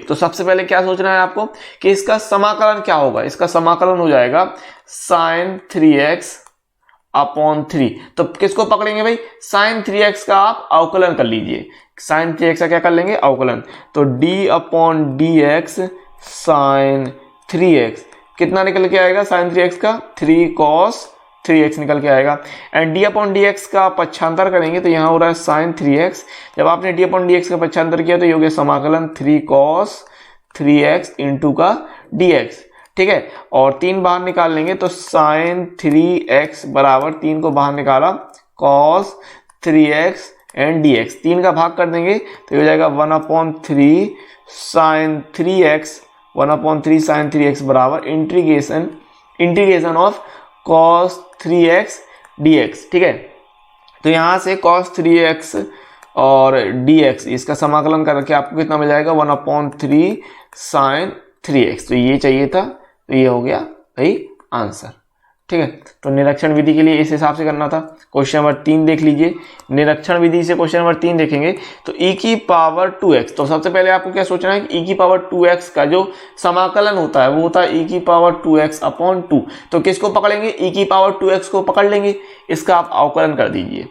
तो सबसे पहले क्या सोचना है आपको कि इसका समाकलन क्या होगा। इसका समाकलन हो जाएगा sin 3x अपॉन 3। तो किसको पकड़ेंगे भाई, sin 3x का आप अवकलन कर लीजिए। sin 3x का क्या कर लेंगे, अवकलन। तो d upon dx sin 3x कितना निकल के आएगा, sin 3x का 3 cos 3x निकल के आएगा। एंड d अपॉन dx का पक्षांतर करेंगे तो यहाँ हो रहा है sin 3x। जब आपने d अपॉन dx का पक्षांतर किया तो ये हो गया समाकलन 3 cos 3x इंटू का dx। ठीक है, और 3 बाहर निकाल लेंगे तो sin 3x बराबर 3 को बाहर निकाला cos 3x एंड dx। 3 का भाग कर देंगे तो ये हो जाएगा 1/3 sin 3x 1/3 sin 3x बराबर integration of cos 3x dx। ठीक है, तो यहाँ से cos 3x और dx इसका समाकलन करके आपको कितना मिल जाएगा 1/3 sin 3x। तो ये चाहिए था, तो ये हो गया भाई आंसर। ठीक है, तो निरीक्षण विधि के लिए इस हिसाब से करना था। क्वेश्चन नंबर 3 देख लीजिए। निरीक्षण विधि से क्वेश्चन नंबर 3 देखेंगे तो e की पावर 2x। तो सबसे पहले आपको क्या सोचना है कि e की पावर 2x का जो समाकलन होता है वो होता है e की पावर 2x अपॉन 2। तो किसको पकड़ेंगे, e की पावर 2x को पकड़ लेंगे, इसका आप अवकलन कर दीजिए।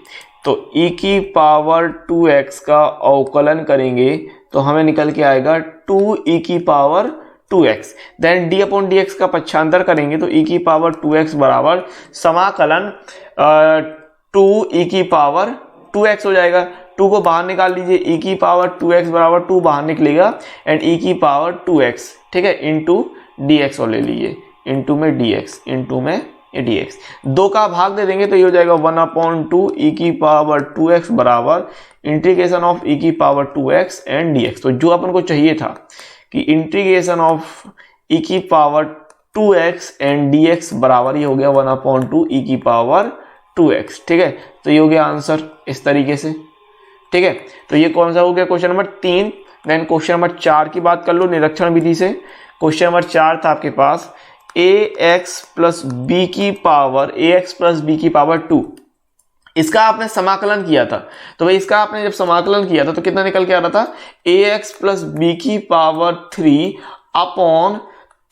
तो e की पावर 2x का अवकलन करेंगे तो हमें निकल के आएगा 2e की power 2x। Then d upon dx का पक्षांतर करेंगे तो e की पावर 2x बराबर समाकलन 2e की पावर 2x हो जाएगा। 2 को बाहर निकाल लीजिए, e की पावर 2x बराबर 2 बाहर निकलेगा एंड e की पावर 2x, ठीक है, इंटू dx और ले लीजिए, इंटू में dx 2 का भाग दे देंगे तो ये हो जाएगा 1/2 e की पावर 2x बराबर इंटीग्रेशन ऑफ e की पावर 2x एंड dx। तो जो अपन को चाहिए था कि इंटीग्रेशन ऑफ e की पावर 2x एंड dx बराबर ये हो गया 1/2 e की पावर 2x। ठीक है, तो ये हो गया आंसर इस तरीके से। ठीक है, तो ये कौन सा हो गया question number 3। Then question number 4 की बात कर लो निरीक्षण विधि से। क्वेश्चन नंबर 4 था आपके पास ax प्लस b की पावर 2। इसका आपने समाकलन किया था, तो भाई इसका आपने जब समाकलन किया था तो कितना निकल के आ रहा था, ax प्लस b की पावर 3 अपॉन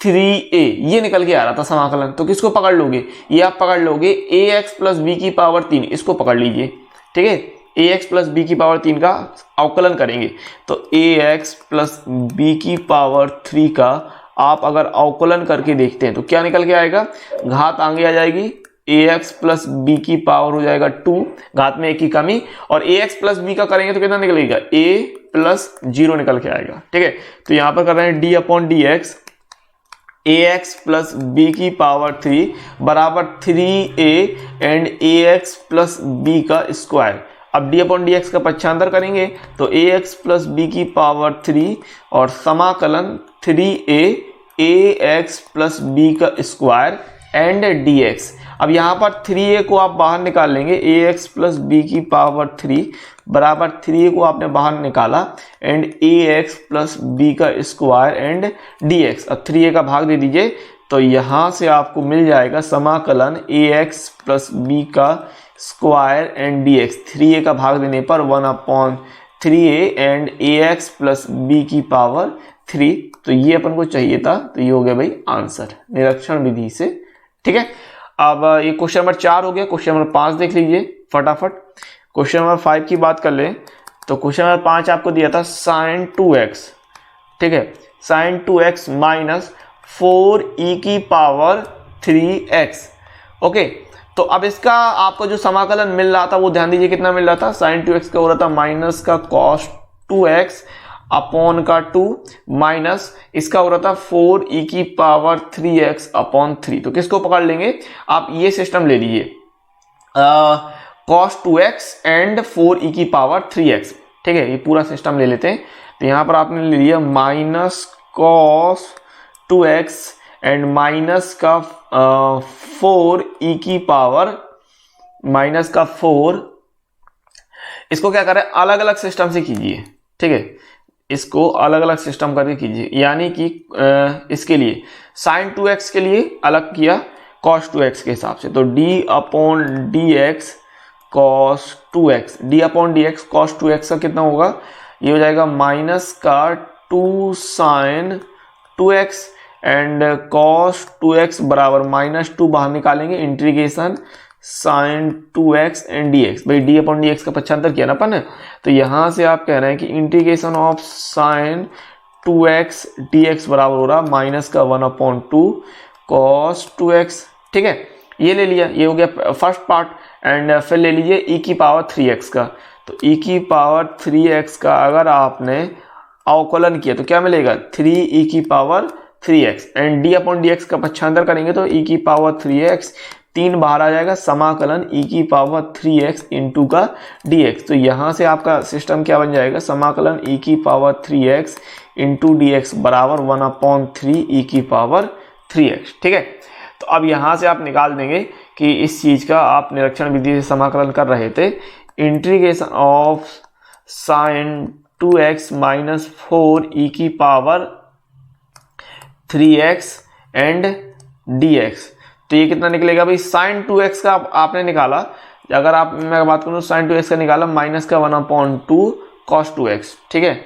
3a, ये निकल के आ रहा था समाकलन। तो किसको पकड़ लोगे, ये आप पकड़ लोगे ax प्लस b की पावर 3, इसको पकड़ लीजिए। ठीक है, ax प्लस b की पावर 3 का अवकलन करेंगे तो ax प्लस b की पावर 3 का आप अगर अवकलन करके देखते हैं तो क्या निकल के आएगा, घात आगे आ जाएगी, ax प्लस b की पावर हो जाएगा 2, घात में 1 की कमी, और ax प्लस b का करेंगे तो कितना निकलेगा, a प्लस 0 निकल के आएगा। ठीक है, तो यहां पर कर रहे हैं d upon dx ax plus b की पावर 3 बराबर 3a and ax plus b का स्क्वायर। अब d अपॉन dx का पक्षांतर करेंगे तो ax प्लस b की पावर 3 और समाकलन 3a ax प्लस b का स्क्वायर एंड dx। अब यहाँ पर 3a को आप बाहर निकाल लेंगे, ax प्लस b की पावर 3 बराबर 3a को आपने बाहर निकाला एंड ax प्लस b का स्क्वायर एंड dx। अब 3a का भाग दे दीजिए तो यहाँ से आपको मिल जाएगा समाकलन ax प्लस b का स्क्वायर एंड dx। 3a का भाग देने पर 1/3a and ax plus b की पावर 3। तो ये अपन को चाहिए था, तो ये हो गया भाई आंसर निरीक्षण विधि से। ठीक है, अब ये क्वेश्चन नंबर 4 हो गया। क्वेश्चन नंबर 5 देख लीजिए फटाफट। क्वेश्चन नंबर 5 की बात कर ले तो क्वेश्चन नंबर 5 आपको दिया था sin 2x। ठीक है, sin 2x माइनस 4e की पावर 3x। ओके, तो अब इसका आपको जो समाकलन मिल रहा था वो ध्यान दीजिए कितना मिल रहा था, sin 2x का हो रहा था माइनस का cos 2x अपॉन का 2 माइनस इसका हो रहा था 4e की पावर 3x अपॉन 3। तो किसको पकड़ लेंगे आप, ये सिस्टम ले लीजिए, cos 2x एंड 4e की पावर 3x। ठीक है, ये पूरा सिस्टम ले लेते हैं। तो यहाँ पर आपने ले लिया minus cos 2x and minus का 4e की पावर माइनस का 4। इसको क्या करें, अलग अलग सिस्टम से कीजिए। ठीक है, इसको अलग अलग सिस्टम करके कीजिए, यानी कि इसके लिए sin 2x के लिए अलग किया cos 2x के हिसाब से, तो d upon dx cos 2x, d upon dx cos 2x का कितना होगा, ये हो जाएगा माइनस का 2 sin 2x and cos 2x बराबर माइनस 2 बाहर निकालेंगे, integration sin 2x and dx। भाई d अपॉन dx का पक्षांतर किया ना अपन, तो यहां से आप कह रहे हैं कि integration of sin 2x dx बराबर हो रहा माइनस का 1 अपॉन 2 cos 2x। ठीक है, ये ले लिया, ये हो गया फर्स्ट पार्ट। एंड फिर ले लीजिए e की पावर 3x का, तो e की पावर 3x का अगर आपने अवकलन किया तो क्या मिलेगा, 3e की power 3x and d upon dx का पक्षांतर करेंगे तो e की पावर 3x, 3 बाहर आ जाएगा, समाकलन e की पावर 3x इंटू का dx। तो यहाँ से आपका सिस्टम क्या बन जाएगा, समाकलन e की पावर 3x इंटू dx बराबर 1 अपॉन 3 e की पावर 3x। ठीक है, तो अब यहाँ से आप निकाल देंगे कि इस चीज़ का आप निरीक्षण विधि से समाकलन कर रहे थे, integration of sin 2x minus 4e की पावर 3x एंड dx। तो ये कितना निकलेगा भाई, sin 2x का आपने निकाला, अगर आप मैं बात करूँ sin 2x का निकाला माइनस का 1 अपॉन 2 cos 2x। ठीक है,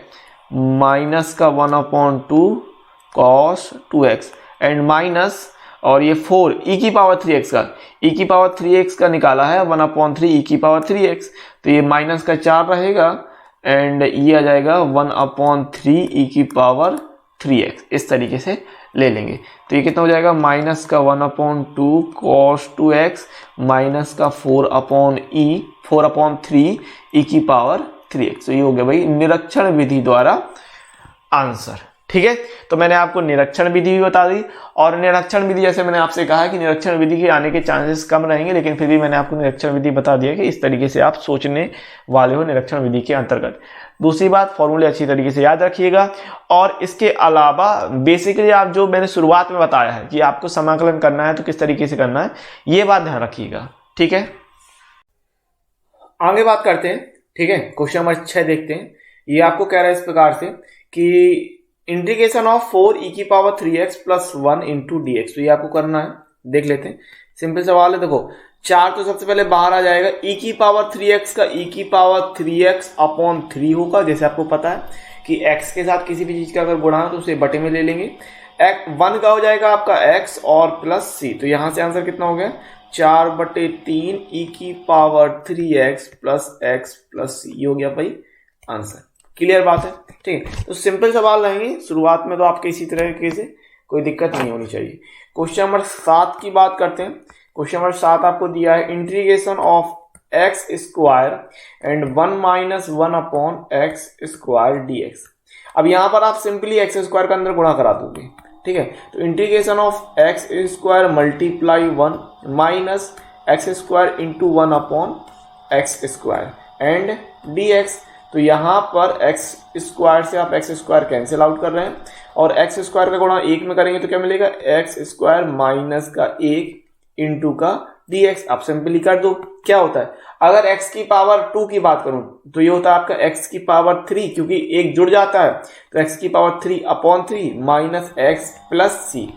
माइनस का 1 upon 2 cos 2x and minus और ये 4 e की पावर 3x का, e की पावर 3x का निकाला है 1 अपॉन 3 e की पावर 3x, तो ये माइनस का 4 रहेगा एंड ये आ जाएगा 1 अपॉन 3 e की पावर 3x। इस तरीके से ले लेंगे तो ये कितना हो जाएगा, माइनस का 1 अपॉन 2 cos 2x माइनस का 4 अपॉन 3 e की पावर 3x। तो ये हो गया भाई निरीक्षण विधि द्वारा आंसर। ठीक है, तो मैंने आपको निरीक्षण विधि भी बता दी, और निरीक्षण विधि जैसे मैंने आपसे कहा कि निरीक्षण विधि के आने के चांसेस कम रहेंगे, लेकिन फिर भी मैंने आपको निरीक्षण विधि बता दिया कि इस तरीके से आप सोचने वाले हो निरीक्षण विधि के अंतर्गत। दूसरी बात, फॉर्मूले अच्छी तरीके से याद रखिएगा, और इसके अलावा बेसिकली आप जो मैंने शुरुआत में बताया है कि आपको समाकलन करना है तो किस तरीके से करना है, ये बात ध्यान रखिएगा। ठीक है, आगे बात करते हैं। ठीक है, क्वेश्चन नंबर 6 देखते हैं। ये आपको कह रहा है इस प्रकार से कि इंटीग्रेशन ऑफ 4e की power 3x plus 1 into dx। तो ये आपको करना है, देख लेते हैं। सिंपल सवाल है, देखो 4 तो सबसे पहले बाहर आ जाएगा, e की पावर 3x का e की पावर 3x अपॉन 3 होगा। जैसे आपको पता है कि x के साथ किसी भी चीज का अगर गुणा है तो उसे बटे में ले लेंगे। 1 का हो जाएगा आपका x और प्लस c, तो यहां से आंसर कितना हो गया, 4/3 e की power 3x plus x plus c। ये हो गया भाई आंसर। क्लियर बात है, ठीक है। तो सिंपल सवाल रहेंगे शुरुआत में, तो आपके इसी तरीके से कोई दिक्कत नहीं होनी चाहिए। क्वेश्चन नंबर 7 की बात करते हैं। क्वेश्चन नंबर 7 आपको दिया है integration of X square and 1 minus 1 upon x square dx। अब यहां पर आप सिंपली एक्स स्क्वायर का अंदर गुणा करा दोगे। ठीक है, तो integration of X square multiply 1 minus x square into 1 upon x square and dx। तो यहाँ पर एक्स स्क्वायर से आप एक्स स्क्वायर कैंसिल आउट कर रहे हैं, और एक्स स्क्वायर का गुणा 1 में करेंगे तो क्या मिलेगा, एक्स स्क्वायर माइनस का 1 इंटू का dx। आप सिंपली कर दो, क्या होता है, अगर x की पावर 2 की बात करूं तो ये होता है आपका x की पावर 3, क्योंकि 1 जुड़ जाता है तो x की power 3 upon 3 minus X plus C.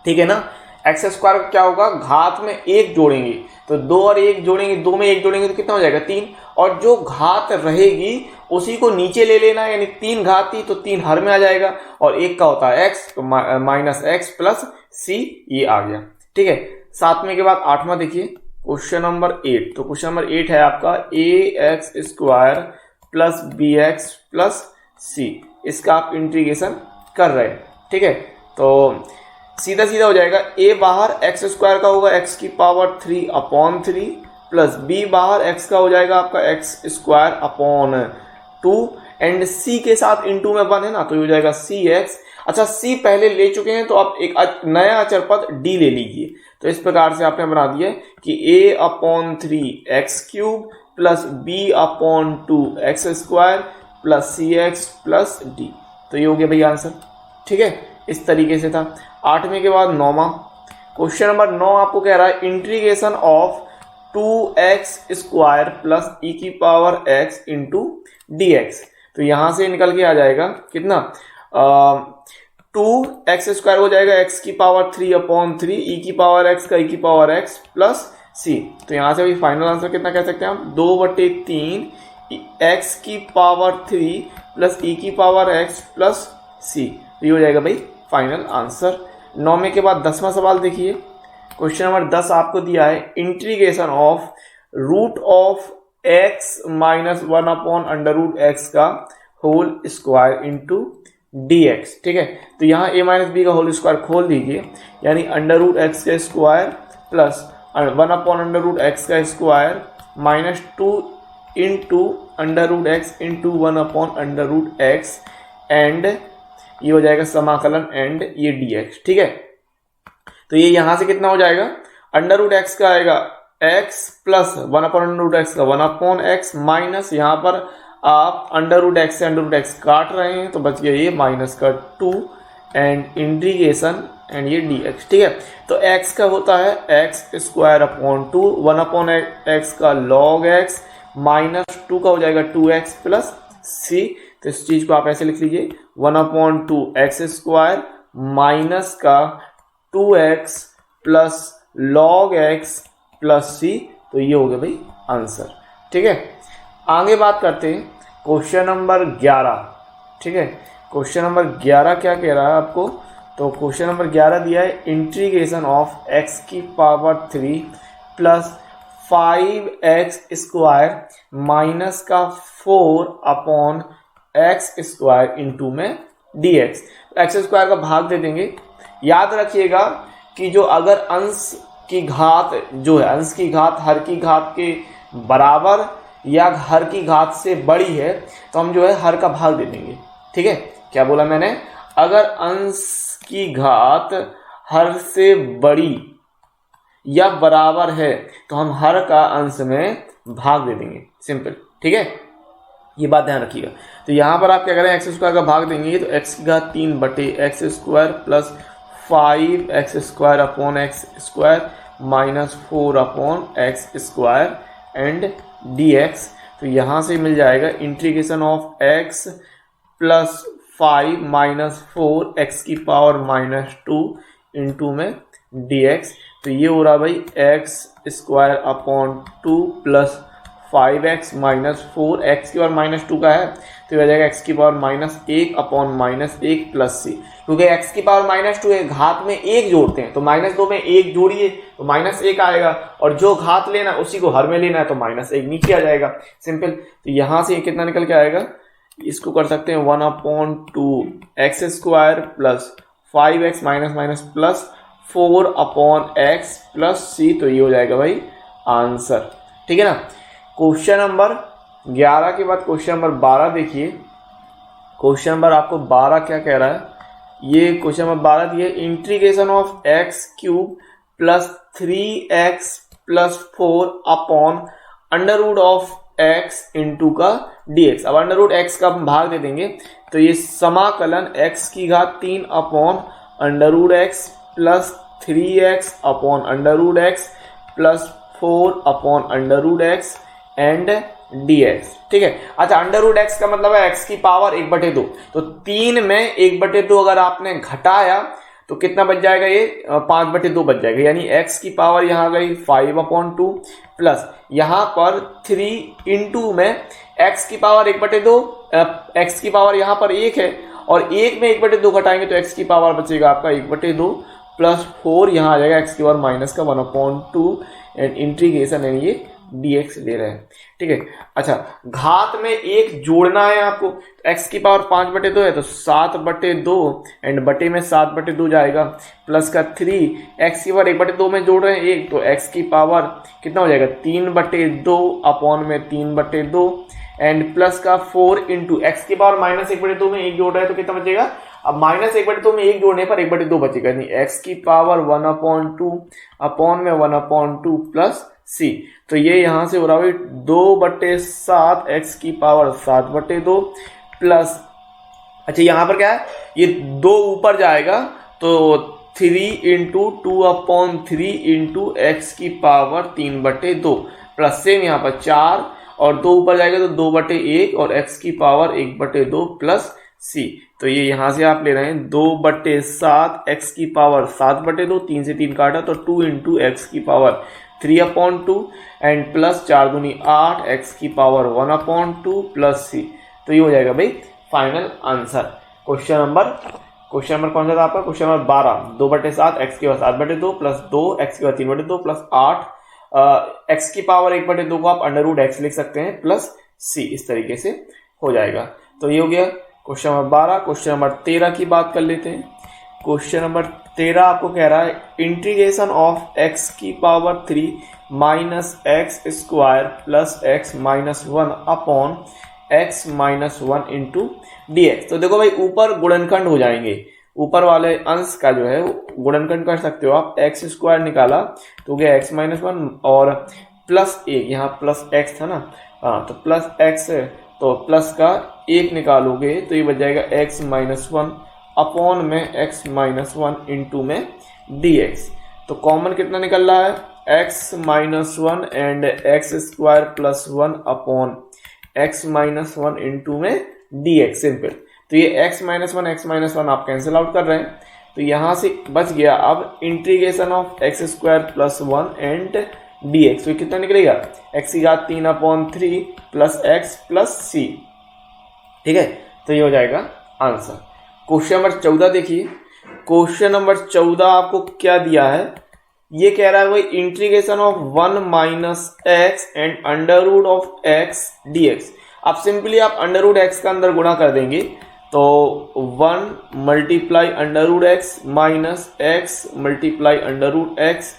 ठीक है ना, एक्स स्क्वायर क्या होगा, घात में 1 जोड़ेंगे तो 2 और 1 जोड़ेंगे, 2 में 1 जोड़ेंगे तो कितना हो जाएगा 3, और जो घात रहेगी उसी को नीचे ले लेना, यानी 3 घात थी तो 3 हर में आ जाएगा, और 1 का होता है x, तो माइनस एक्स प्लस सी, ये आ गया। ठीक है, 7वें के बाद 8वां देखिए, क्वेश्चन नंबर 8। तो क्वेश्चन नंबर 8 है आपका ax square plus bx plus c, इसका आप इंटीग्रेशन कर रहे हैं। ठीक है, तो सीधा सीधा हो जाएगा, a बाहर एक्स स्क्वायर का होगा x की पावर 3 अपॉन 3 प्लस b बाहर x का हो जाएगा आपका x square upon 2 and c के साथ इंटू में 1 है ना, तो ये हो जाएगा cx। अच्छा c पहले ले चुके हैं तो आप एक नया अचर पद d ले लीजिए। तो इस प्रकार से आपने बना दिया कि a/3x³ plus b/2x² plus cx plus d। तो ये हो गया भाई आंसर। ठीक है, इस तरीके से था। 8वें के बाद 9वां क्वेश्चन नंबर 9 आपको कह रहा है integration of 2x² plus e⁻x into dx। तो यहां से निकल के आ जाएगा कितना, 2x² हो जाएगा x⁻3/3 e⁻x का e⁻x प्लस c। तो यहां से भी फाइनल आंसर कितना कह सकते हैं हम, 2/3 x⁻3 plus e⁻x plus c। तो ये हो जाएगा भाई फाइनल आंसर। 9वें के बाद 10वां सवाल देखिए। क्वेश्चन नंबर 10 आपको दिया है integration of root of x minus 1/√x का होल स्क्वायर इंटू dx। ठीक है, तो यहाँ a माइनस बी का होल स्क्वायर खोल दीजिए, यानी √x का स्क्वायर प्लस 1/√x का square minus 2 into √x into 1/√x and ये हो जाएगा समाकलन एंड ये dx। ठीक है, तो ये यहां से कितना हो जाएगा, √x का आएगा x प्लस 1/√x का 1/x माइनस यहाँ पर आप √x से √x काट रहे हैं तो बच गया ये माइनस का 2 एंड इंटीग्रेशन एंड ये dx। ठीक है, तो x का होता है x²/2 1/x का log x माइनस 2 का हो जाएगा 2x प्लस c। तो इस चीज को आप ऐसे लिख लीजिए 1/2x² माइनस का 2x plus log x plus c। तो ये हो गया भाई आंसर। ठीक है, आगे बात करते हैं क्वेश्चन नंबर 11। ठीक है, क्वेश्चन नंबर 11 क्या कह रहा है आपको, तो क्वेश्चन नंबर 11 दिया है integration of x³ plus 5x² minus का 4/x² इंटू में dx। x² का भाग दे देंगे। याद रखिएगा कि जो अगर अंश की घात जो है, अंश की घात हर की घात के बराबर या हर की घात से बड़ी है तो हम जो है हर का भाग दे देंगे। ठीक है, क्या बोला मैंने, अगर अंश की घात हर से बड़ी या बराबर है तो हम हर का अंश में भाग दे देंगे, सिंपल। ठीक है, ये बात ध्यान रखिएगा। तो यहाँ पर आप क्या करें, x² का भाग देंगे तो x की घात 3/x² plus 5x² minus 4/x² and dx। तो यहाँ से मिल जाएगा integration of x plus 5 minus 4 x⁻² into में dx। तो ये हो रहा भाई x²/2 plus 5x minus 4 x⁻² का है तो ये हो जाएगा x⁻1/-1 प्लस c। क्योंकि x⁻² है घात में 1 जोड़ते हैं तो -2 में 1 जोड़िए तो -1 आएगा और जो घात लेना उसी को हर में लेना है तो -1 नीचे आ जाएगा, सिंपल। तो यहाँ से कितना निकल के आएगा, इसको कर सकते हैं 1/2x² plus 5x minus plus 4/x plus c। तो ये हो जाएगा भाई आंसर। ठीक है ना। क्वेश्चन नंबर 11 के बाद क्वेश्चन नंबर 12 देखिए। क्वेश्चन नंबर आपको 12 क्या कह रहा है, ये क्वेश्चन नंबर 12 दिए integration of x³ plus 3x plus 4/√x into का dx। अब √x का हम भाग दे देंगे तो ये समाकलन x की घात 3/√x plus 3x/√x plus 4/√x and dx। ठीक है, अच्छा √x का मतलब है x की पावर 1/2। तो 3 में 1/2 अगर आपने घटाया तो कितना बच जाएगा, ये 5/2 बच जाएगा, यानी x की पावर यहाँ गई 5/2 प्लस यहाँ पर 3 इंटू में x की पावर 1/2, x की पावर यहाँ पर 1 है और 1 में 1/2 घटाएंगे तो x की पावर बचेगा आपका 1/2 प्लस 4 यहाँ आ जाएगा x की पावर माइनस का 1/2 एंड इंटीग्रेशन एंड ये dx ले रहे हैं। ठीक है, अच्छा घात में 1 जोड़ना है आपको, x की पावर 5/2 है तो 7/2 एंड बटे में 7/2 जाएगा प्लस का 3 x की पावर 1/2 में जोड़ रहे हैं 1 तो x की पावर कितना हो जाएगा 3/2 अपॉन में 3/2 एंड प्लस का 4 इंटू एक्स की पावर माइनस 1/2 में 1 जोड़ रहे हैं तो कितना बचेगा, अब माइनस 1/2 में 1 जोड़ने पर 1/2 बचेगा नहीं, एक्स की पावर 1/2 अपॉन में 1/2 प्लस सी, तो ये यहां से हो रहा है 2/7 एक्स की पावर 7/2 प्लस, अच्छा यहां पर क्या है, ये 2 ऊपर जाएगा तो 3 इंटू 2/3 इंटू एक्स की पावर 3/2 प्लस सेम यहाँ पर 4 और 2 ऊपर जाएगा तो 2/1 और x की पावर 1/2 प्लस c, तो ये यहां से आप ले रहे हैं 2/7 x की पावर 7/2, 3 से 3 काटा तो 2 इंटू एक्स की पावर 3/2 एंड प्लस 4 दूनी 8 x की पावर 1/2 प्लस c, तो ये हो जाएगा भाई फाइनल आंसर। क्वेश्चन नंबर कौन सा था आपका, क्वेश्चन नंबर 12, 2/7 एक्स की पावर 7/2 प्लस 2 एक्स की पावर 3/2 प्लस 8 एक्स की पावर 1/2 को आप अंडर रूट एक्स लिख सकते हैं प्लस सी, इस तरीके से हो जाएगा। तो ये हो गया क्वेश्चन नंबर 12। क्वेश्चन नंबर 13 की बात कर लेते हैं। क्वेश्चन नंबर 13 आपको कह रहा है इंटीग्रेशन ऑफ एक्स की power 3 minus x square plus x minus 1 upon x minus 1 into D X. तो देखो भाई ऊपर गुणनखंड हो जाएंगे, ऊपर वाले अंश का जो है गुणनखंड कर सकते हो आप, एक्स स्क्वायर निकाला तो गया एक्स माइनस 1 और प्लस 1, यहाँ प्लस एक्स था ना, हाँ तो प्लस एक्स है तो प्लस का 1 निकालोगे तो ये बच जाएगा एक्स माइनस 1 अपॉन में एक्स माइनस 1 इंटू में डी एक्स। तो कॉमन कितना निकल रहा है, x minus 1 and x square plus 1 upon x minus 1 into में डी एक्स, सिंपल। तो ये x माइनस वन आप कैंसिल आउट कर रहे हैं तो यहां से बच गया अब integration of X square plus 1 and D X, तो कितना निकलेगा x की घात 3/3 प्लस एक्स प्लस सी, ठीक है, तो ये हो जाएगा आंसर। क्वेश्चन नंबर 14 देखिए, क्वेश्चन नंबर 14 आपको क्या दिया है, ये कह रहा है भाई integration of 1 minus X and under root of X D X. अब सिंपली आप अंडर रूट एक्स का अंदर गुणा कर देंगे तो 1 multiply under root X minus X multiply under root X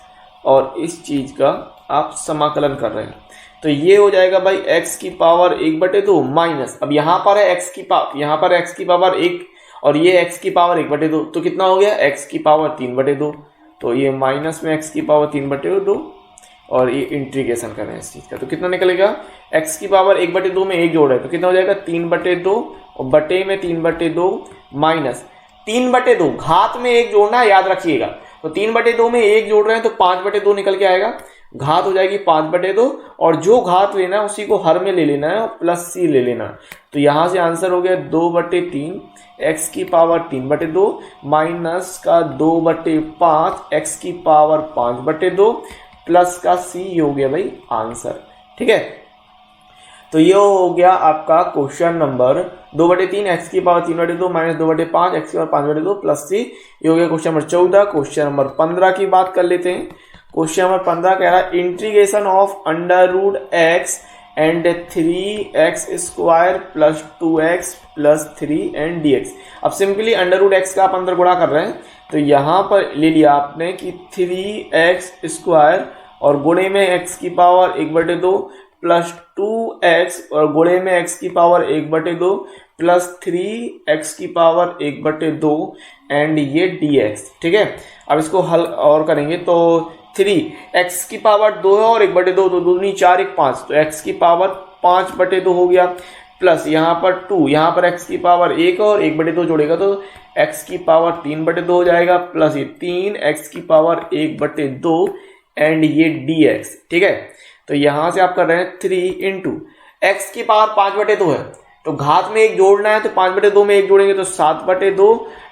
और इस चीज का आप समाकलन कर रहे हैं तो ये हो जाएगा भाई x की पावर 1/2 माइनस, अब यहाँ पर है x की पावर 1 और ये x की पावर 1/2 तो कितना हो गया x की पावर 3/2, तो ये माइनस में x की पावर 3/2 और ये इंटीग्रेशन कर रहे हैं इस चीज का, तो कितना निकलेगा x की पावर 1/2 में 1 जोड़ है तो कितना हो जाएगा 3/2 और बटे में 3/2 माइनस 3/2, घात में 1 जोड़ना है याद रखिएगा, तो 3/2 में 1 जोड़ रहे हैं तो 5/2 निकल के आएगा, घात हो जाएगी 5/2 और जो घात लेना है उसी को हर में ले लेना है प्लस सी ले लेना है, तो यहां से आंसर हो गया 2/3 x की पावर 3/2 माइनस का 2/5 x की पावर 5/2 प्लस का c हो गया भाई आंसर, ठीक है। तो ये हो गया आपका क्वेश्चन नंबर 2/3 x की पावर 3/2 माइनस 2/5 x की पावर 5/2 प्लस सी, ये हो गया क्वेश्चन नंबर 14। क्वेश्चन नंबर 15 की बात कर लेते हैं। क्वेश्चन नंबर 15 कह रहा है integration of under root X and 3x square plus 2x plus 3 and dx। अब सिंपली अंडर रूट एक्स का आप अंदर गुणा कर रहे हैं तो यहां पर ले लिया आपने कि 3x स्क्वायर और गुणे में x की पावर 1/2 प्लस 2x और गुणे में x की पावर 1/2 प्लस 3x की पावर 1/2 एंड ये dx, ठीक है। अब इसको हल और करेंगे तो 3x की पावर 2 है और 1/2 तो 2 दूनी 4 1 5 तो x की पावर 5/2 हो गया प्लस यहाँ पर 2, यहाँ पर x की पावर 1 और 1/2 जोड़ेगा तो x की पावर 3/2 हो जाएगा प्लस ये 3x की पावर 1/2 एंड ये dx, ठीक है। तो यहां से आप कर रहे हैं 3 इंटू एक्स की पावर 5/2 है तो घात में 1 जोड़ना है तो 5/2 में 1 जोड़ेंगे तो 7/2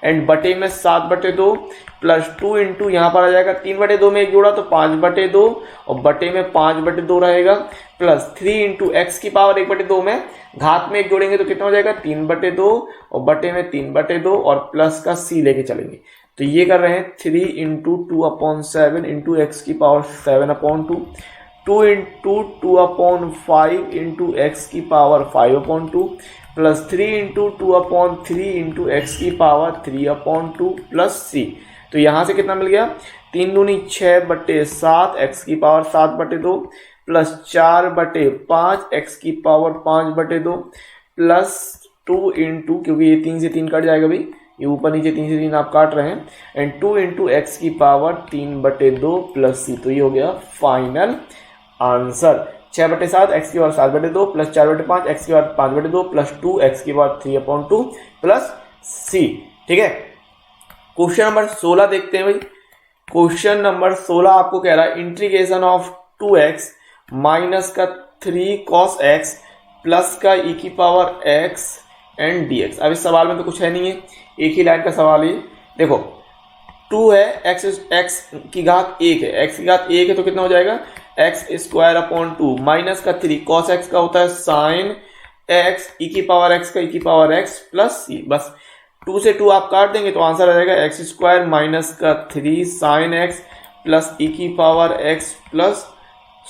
एंड बटे में 7/2 प्लस 2 इंटू यहाँ पर आ जाएगा 3/2 में 1 जोड़ा तो 5/2 और बटे में 5/2 रहेगा प्लस 3 इंटू एक्स की पावर 1/2 में घात में 1 जोड़ेंगे तो कितना हो जाएगा 3/2 और बटे में 3/2 और प्लस का c लेके चलेंगे तो ये कर रहे हैं 3 इंटू 2/7 इंटू एक्स की पावर 7/2 2 इंटू 2/5 इंटू एक्स की power 5/2 plus 3 into 2/3 into X की पावर 3/2 प्लस c। तो यहाँ से कितना मिल गया 3 दूनी 6/7 एक्स की पावर 7/2 प्लस 4/5 एक्स की पावर 5/2 प्लस 2 इंटू, क्योंकि ये 3 से 3 कट जाएगा भाई, ये ऊपर नीचे 3 से 3 आप काट रहे हैं, एंड 2 इंटू एक्स की पावर 3/2 प्लस सी। तो ये हो गया फाइनल आंसर। 6/7 एक्स की पावर 7/2 प्लस 4/5 एक्स की पावर 5/2 प्लस 2 एक्स की पावर 3/2 प्लस सी। ठीक है, क्वेश्चन नंबर 16 देखते हैं भाई। क्वेश्चन नंबर 16 आपको कह रहा है इंटीग्रेशन ऑफ 2x माइनस का 3 cos x प्लस का e की पावर x एंड dx। अब इस सवाल में तो कुछ है नहीं है, एक ही लाइन का सवाल है। देखो 2 है, x की घात 1 है, x की घात 1 है तो कितना हो जाएगा x² माइनस का 3 cos x का होता है sin x, e की पावर x का e की पावर x प्लस c। बस 2 से 2 आप काट देंगे तो आंसर आ जाएगा x² माइनस का 3 sin x प्लस e की पावर x प्लस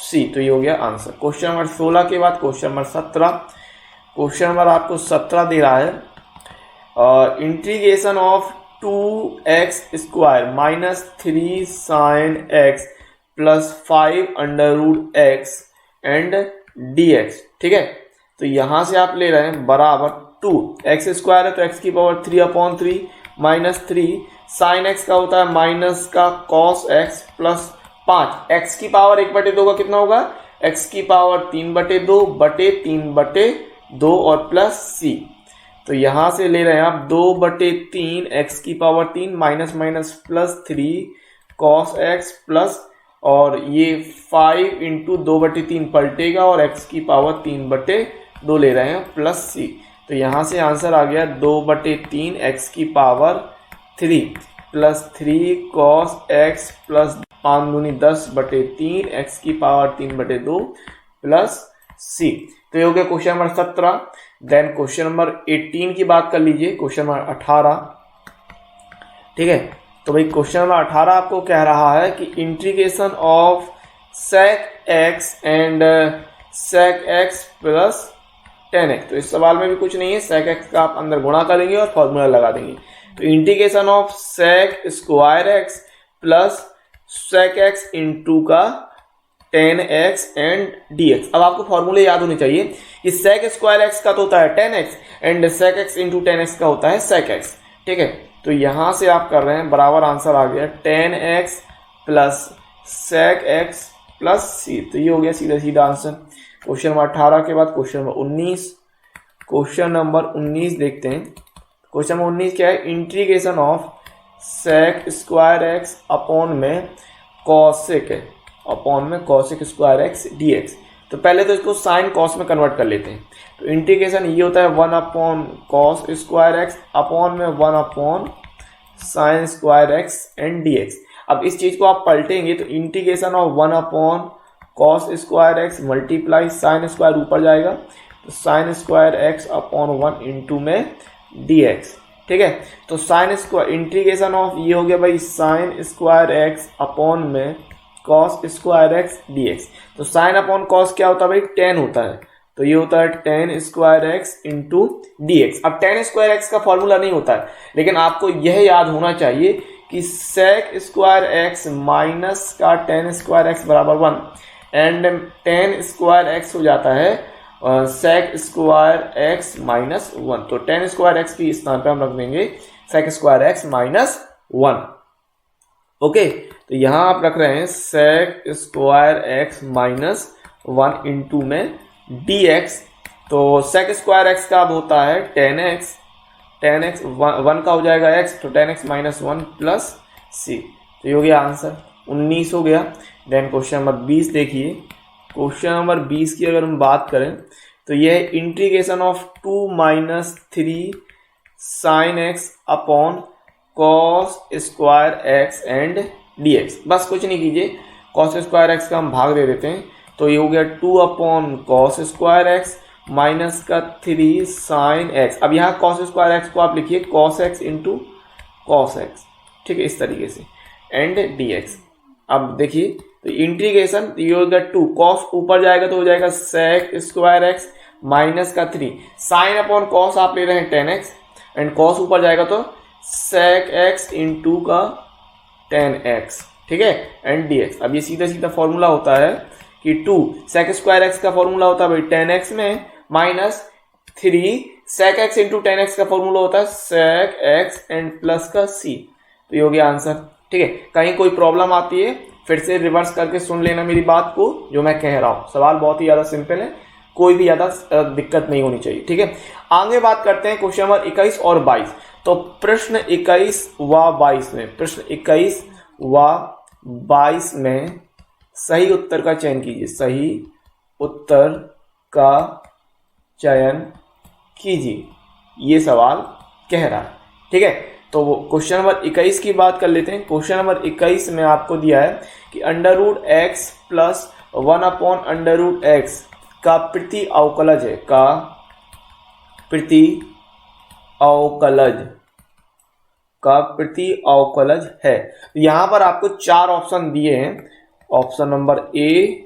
c। तो ये हो गया आंसर। क्वेश्चन नंबर 16 के बाद क्वेश्चन नंबर 17। क्वेश्चन नंबर आपको 17 दे रहा है integration of 2x² minus 3 sin x plus 5√x and dx। ठीक है, तो यहां से आप ले रहे हैं बराबर 2x² है तो x की पावर 3/3 माइनस 3 sin x का होता है माइनस का cos x प्लस 5 x की पावर 1/2 का कितना होगा x की पावर 3/2 बटे 3/2 और प्लस c। तो यहां से ले रहे हैं आप 2/3 x की power 3 minus minus plus 3 cos x plus, और ये 5 इंटू 2/3 पलटेगा और x की पावर 3/2 ले रहे हैं प्लस c। तो यहां से आंसर आ गया 2/3 x की power 3 plus 3 cos x plus 5 दूनी 10/3 x की पावर 3/2 प्लस c। तो ये हो गया question number 17। Then question number 18 की बात कर लीजिए, क्वेश्चन नंबर 18। ठीक है, तो भाई क्वेश्चन नंबर 18 आपको कह रहा है कि integration of sec x and sec x plus 10x। तो इस सवाल में भी कुछ नहीं है, sec x का आप अंदर गुणा करेंगे और फॉर्मूला लगा देंगे। तो integration of sec² x plus sec x into का 10x एंड dx। अब आपको फॉर्मूले याद होने चाहिए कि sec² x का तो होता है 10x and sec x into 10x का होता है sec x। ठीक है, तो यहां से आप कर रहे हैं बराबर आंसर आ गया 10x plus sec x plus c। तो ये हो गया सीधा सीधा आंसर। क्वेश्चन नंबर 18 के बाद क्वेश्चन नंबर 19। क्वेश्चन नंबर 19 देखते हैं। क्वेश्चन नंबर 19 क्या है, integration of sec² x upon में cosec है, अपॉन में cosec² x dx। तो पहले तो इसको साइन कॉस में कन्वर्ट कर लेते हैं। तो इंटीग्रेशन ये होता है 1/cos² x अपॉन में 1/sin² x एंड dx। अब इस चीज को आप पलटेंगे तो integration of 1/cos² x multiply sin² ऊपर जाएगा तो sin² x अपॉन 1 इंटू में dx। ठीक है, तो इंटीग्रेशन ऑफ ये हो गया भाई sin² x अपॉन में cos² x dx। तो sin अपॉन cos क्या होता है भाई, tan होता है, तो ये होता है tan² x इंटू dx। अब tan² x का फॉर्मूला नहीं होता है, लेकिन आपको यह याद होना चाहिए कि sec² x माइनस का tan² x बराबर 1 एंड tan² x हो जाता है sec² x माइनस 1। तो tan² x की स्थान पे हम रख देंगे sec² x माइनस 1। ओके, तो यहां आप रख रहे हैं sec² x माइनस 1 इंटू में dx। तो sec² x का अब होता है tan x 1 का हो जाएगा x, तो tan x minus 1 plus c। तो ये हो गया आंसर, 19 हो गया। देन क्वेश्चन नंबर 20 देखिए। क्वेश्चन नंबर 20 की अगर हम बात करें तो यह है integration of 2 minus 3 sin x upon cos² x and dx। बस कुछ नहीं कीजिए, cos² x का हम भाग दे देते हैं, तो ये हो गया 2/cos² x माइनस का 3 sin x। अब यहाँ cos² x को आप लिखिए cos x into cos x। ठीक है, इस तरीके से एंड dx। अब देखिए तो इंटीग्रेशन ये हो गया 2, cos ऊपर जाएगा तो हो जाएगा sec² x माइनस का 3 sin अपॉन cos आप ले रहे हैं tan x एंड cos ऊपर जाएगा तो sec x इंटू का tan x। ठीक है, एंड dx। अब ये सीधा सीधा फॉर्मूला होता है कि 2 sec स्क्वायर एक्स का फॉर्मूला होता है भाई 10x में minus 3 sec x into 10x का फॉर्मूला होता है sec x एंड प्लस का c। तो ये हो गया आंसर। ठीक है, कहीं कोई प्रॉब्लम आती है फिर से रिवर्स करके सुन लेना मेरी बात को जो मैं कह रहा हूं। सवाल बहुत ही ज्यादा सिंपल है, कोई भी ज्यादा दिक्कत नहीं होनी चाहिए। ठीक है, आगे बात करते हैं क्वेश्चन नंबर 21 और 22। तो प्रश्न 21 व 22 में, प्रश्न 21 व 22 में सही उत्तर का चयन कीजिए। सही उत्तर का चयन कीजिए, ये सवाल कह रहा है। ठीक है, तो वो क्वेश्चन नंबर 21 की बात कर लेते हैं। क्वेश्चन नंबर 21 में आपको दिया है कि under root X plus 1 upon under root X का प्रति अवकलज है, का प्रति अवकलज, का प्रति अवकलज है। यहां पर आपको 4 ऑप्शन दिए हैं, option number A,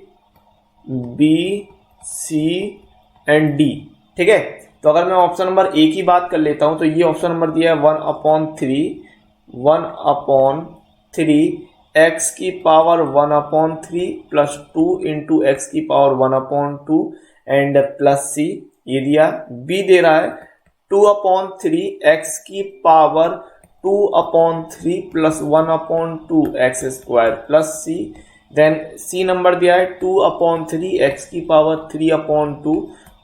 B, C and D. ठीक है, तो अगर मैं ऑप्शन नंबर ए की बात कर लेता हूं तो ये ऑप्शन नंबर दिया है 1/3 एक्स की पावर 1/3 प्लस 2 इंटू एक्स की पावर 1/2 एंड प्लस सी ये दिया। बी दे रहा है 2/3 एक्स की power 2/3 plus 1/2 X square plus C. Then C number दिया है 2/3 एक्स की पावर 3/2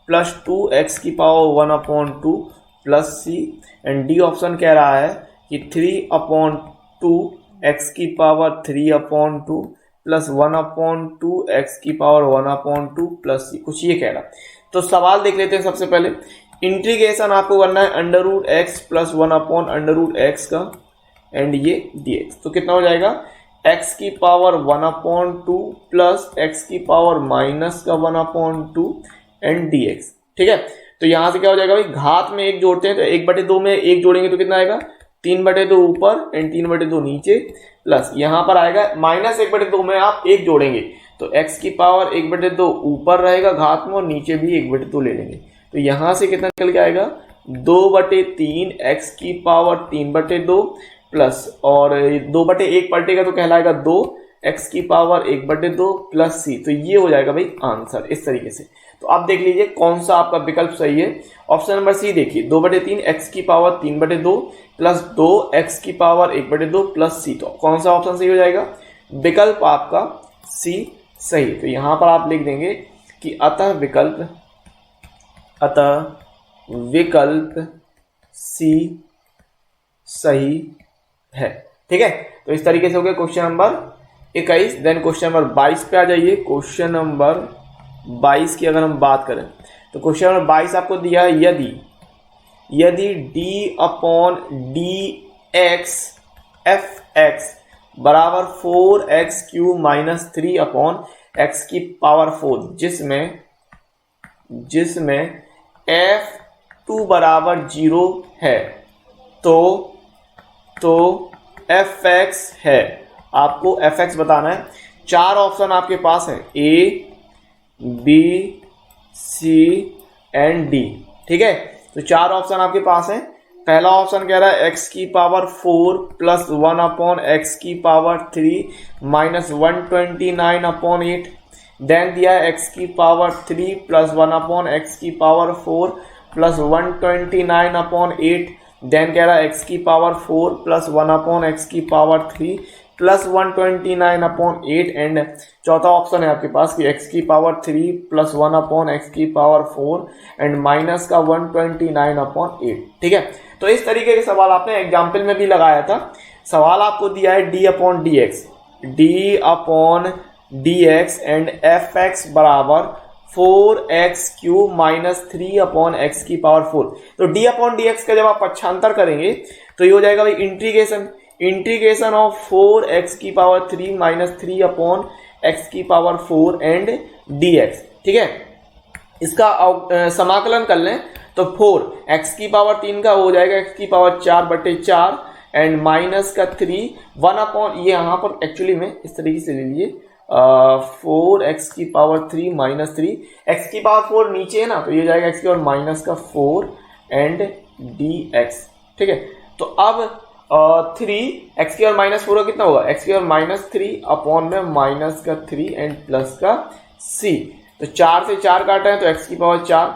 प्लस 2 एक्स की power 1/2 plus C. And D option कह रहा है कि 3/2 एक्स की पावर 3/2 प्लस 1/2 एक्स की पावर 1/2 प्लस सी, कुछ ये कह रहा। तो सवाल देख लेते हैं। सबसे पहले इंटीग्रेशन आपको करना है under root X plus 1/√x X का एंड ये dx। तो कितना हो जाएगा, x की पावर 1/2 प्लस x की पावर माइनस का 1/2 एंड dx। ठीक है, तो यहां से क्या हो जाएगा भाई, घात में एक जोड़ते हैं तो 1/2 में एक जोड़ेंगे तो कितना आएगा, 3/2 ऊपर एंड 3/2 नीचे प्लस यहां पर आएगा माइनस 1/2 में आप एक जोड़ेंगे तो x की पावर 1/2 ऊपर रहेगा घात में और नीचे भी 1/2 ले लेंगे। तो यहां से कितना निकल के आएगा, 2/3 x की पावर 3/2 प्लस और 2/1 पलटेगा तो कहलाएगा 2 x की पावर 1/2 प्लस सी। तो ये हो जाएगा भाई आंसर इस तरीके से। तो आप देख लीजिए कौन सा आपका विकल्प सही है। ऑप्शन नंबर सी देखिए, 2/3 x की पावर 3/2 प्लस 2 x की पावर 1/2 प्लस सी। तो कौन सा ऑप्शन सही हो जाएगा, विकल्प आपका सी सही। तो यहां पर आप लिख देंगे कि अतः विकल्प सी सही है। ठीक है, तो इस तरीके से हो गया question number 21। Then question number 22 पे आ जाइए। क्वेश्चन नंबर 22 की अगर हम बात करें तो क्वेश्चन नंबर 22 आपको दिया है, यदि d/dx fx बराबर 4x³ माइनस 3/x की पावर 4 जिसमें f2 बराबर 0 है तो fx है। आपको fx बताना है। 4 ऑप्शन आपके पास है, a, b, c and d। ठीक है, तो 4 ऑप्शन आपके पास है। पहला ऑप्शन कह रहा है x की पावर 4 प्लस 1/x की पावर 3 माइनस 129/8। देन दिया है x की पावर 3 प्लस 1/x की पावर 4 प्लस 129/8। देन कह रहा है x की पावर 4 प्लस 1/x की पावर 3 प्लस 129/8 एंड चौथा ऑप्शन है आपके पास कि x की पावर 3 प्लस 1/x की पावर 4 एंड माइनस का 129/8। ठीक है, तो इस तरीके के सवाल आपने एग्जाम्पल में भी लगाया था। सवाल आपको दिया है d/dx एंड fx बराबर 4x³ माइनस 3/x की पावर 4। तो d/dx का जब आप पक्षांतर करेंगे तो ये हो जाएगा भाई इंटीग्रेशन ऑफ 4x की पावर 3 माइनस 3/x की पावर 4 एंड dx। ठीक है, इसका समाकलन कर लें तो 4x की पावर 3 का हो जाएगा x की पावर 4/4 एंड माइनस का 3 1/, ये यहाँ पर एक्चुअली में इस तरीके से ले लीजिए 4x की पावर 3 माइनस 3, x की पावर 4 नीचे है ना तो ये जाएगा x की पावर माइनस का 4 एंड dx। ठीक है, तो अब 3 x की पावर माइनस 4 कितना होगा, x की पावर माइनस 3 अपॉन में माइनस का 3 एंड प्लस का सी। तो 4 से 4 काटा है तो x की पावर 4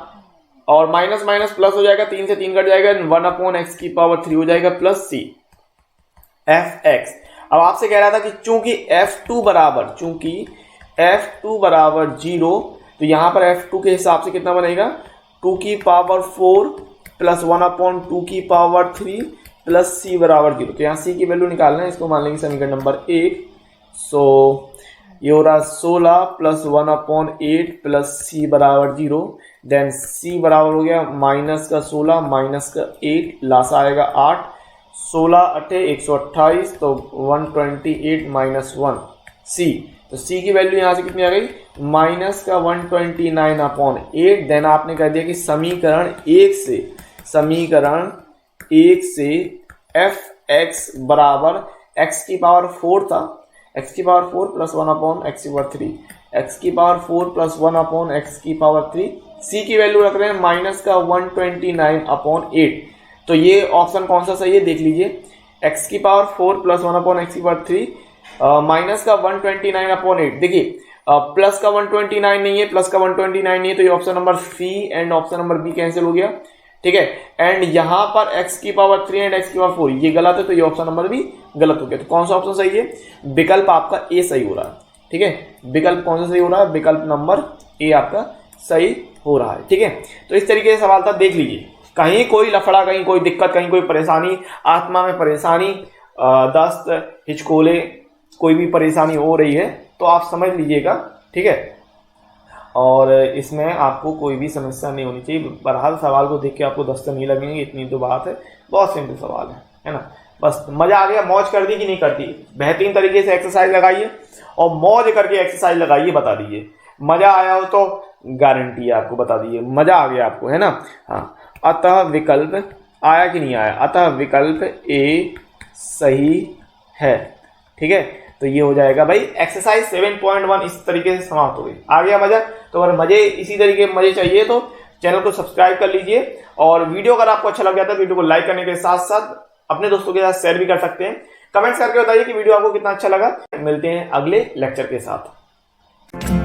और माइनस माइनस प्लस हो जाएगा, 3 से 3 कट जाएगा, 1/x की पावर 3 हो जाएगा प्लस सी एफ एक्स। अब आपसे कह रहा था कि चूंकि F2 बराबर 0 तो यहां पर F2 के हिसाब से कितना बनेगा 2 की पावर 4 प्लस 1/2 की पावर 3 प्लस सी बराबर 0। तो यहाँ सी की वैल्यू निकालना है, इसको मान लेंगे समीकरण नंबर 1। सो ये हो रहा 16 प्लस 1/8 प्लस सी बराबर 0। देन सी बराबर हो गया माइनस का 16 माइनस का 8, लासा आएगा 8, 16 8 128 तो 128 माइनस 1 सी। तो सी की वैल्यू यहां से कितनी आ गई माइनस का 129/8। देन आपने कह दिया कि समीकरण 1 से एफ एक्स बराबर एक्स की पावर 4 था, x की पावर 4 प्लस 1/x की पावर 3, x की पावर 4 प्लस 1/x की पावर 3, c की वैल्यू रख रहे हैं माइनस का 129/8। तो ये ऑप्शन कौन सा सही है देख लीजिए, x की पावर 4 प्लस 1/x की पावर 3 माइनस का 129/8। देखिए प्लस का 129 नहीं है, प्लस का 129 नहीं है, तो ये option number C and option number B cancel हो गया, ठीक है। एंड यहां पर x की पावर 3 एंड x की पावर 4 ये गलत है, तो ये ऑप्शन नंबर भी गलत हो गया। तो कौन सा ऑप्शन सही है, विकल्प आपका ए सही हो रहा है, ठीक है। विकल्प कौन सा सही हो रहा है, विकल्प नंबर ए आपका सही हो रहा है, ठीक है। तो इस तरीके से सवाल था, देख लीजिए कहीं कोई लफड़ा, कहीं कोई दिक्कत, कहीं कोई परेशानी, आत्मा में परेशानी, दस्त, हिचकोले, कोई भी परेशानी हो रही है तो आप समझ लीजिएगा, ठीक है। और इसमें आपको कोई भी समस्या नहीं होनी चाहिए। बहरहाल सवाल को देख के आपको दस्त नहीं लगेंगे, इतनी तो बात है, बहुत सिंपल सवाल है ना। बस मजा आ गया, मौज कर दी कि नहीं करती, बेहतरीन तरीके से एक्सरसाइज लगाइए और मौज करके एक्सरसाइज लगाइए, बता दीजिए मजा आया हो तो गारंटी है आपको, बता दीजिए मजा आ गया आपको, है ना। हाँ, अतः विकल्प आया कि नहीं आया, अतः विकल्प ए सही है, ठीक है। तो ये हो जाएगा भाई एक्सरसाइज 7.1 इस तरीके से समाप्त हो गई। आ गया मजा, तो अगर मजे इसी तरीके मजे चाहिए तो चैनल को सब्सक्राइब कर लीजिए और वीडियो अगर आपको अच्छा लग गया था वीडियो को लाइक करने के साथ साथ अपने दोस्तों के साथ शेयर भी कर सकते हैं। कमेंट्स करके बताइए कि वीडियो आपको कितना अच्छा लगा। मिलते हैं अगले लेक्चर के साथ।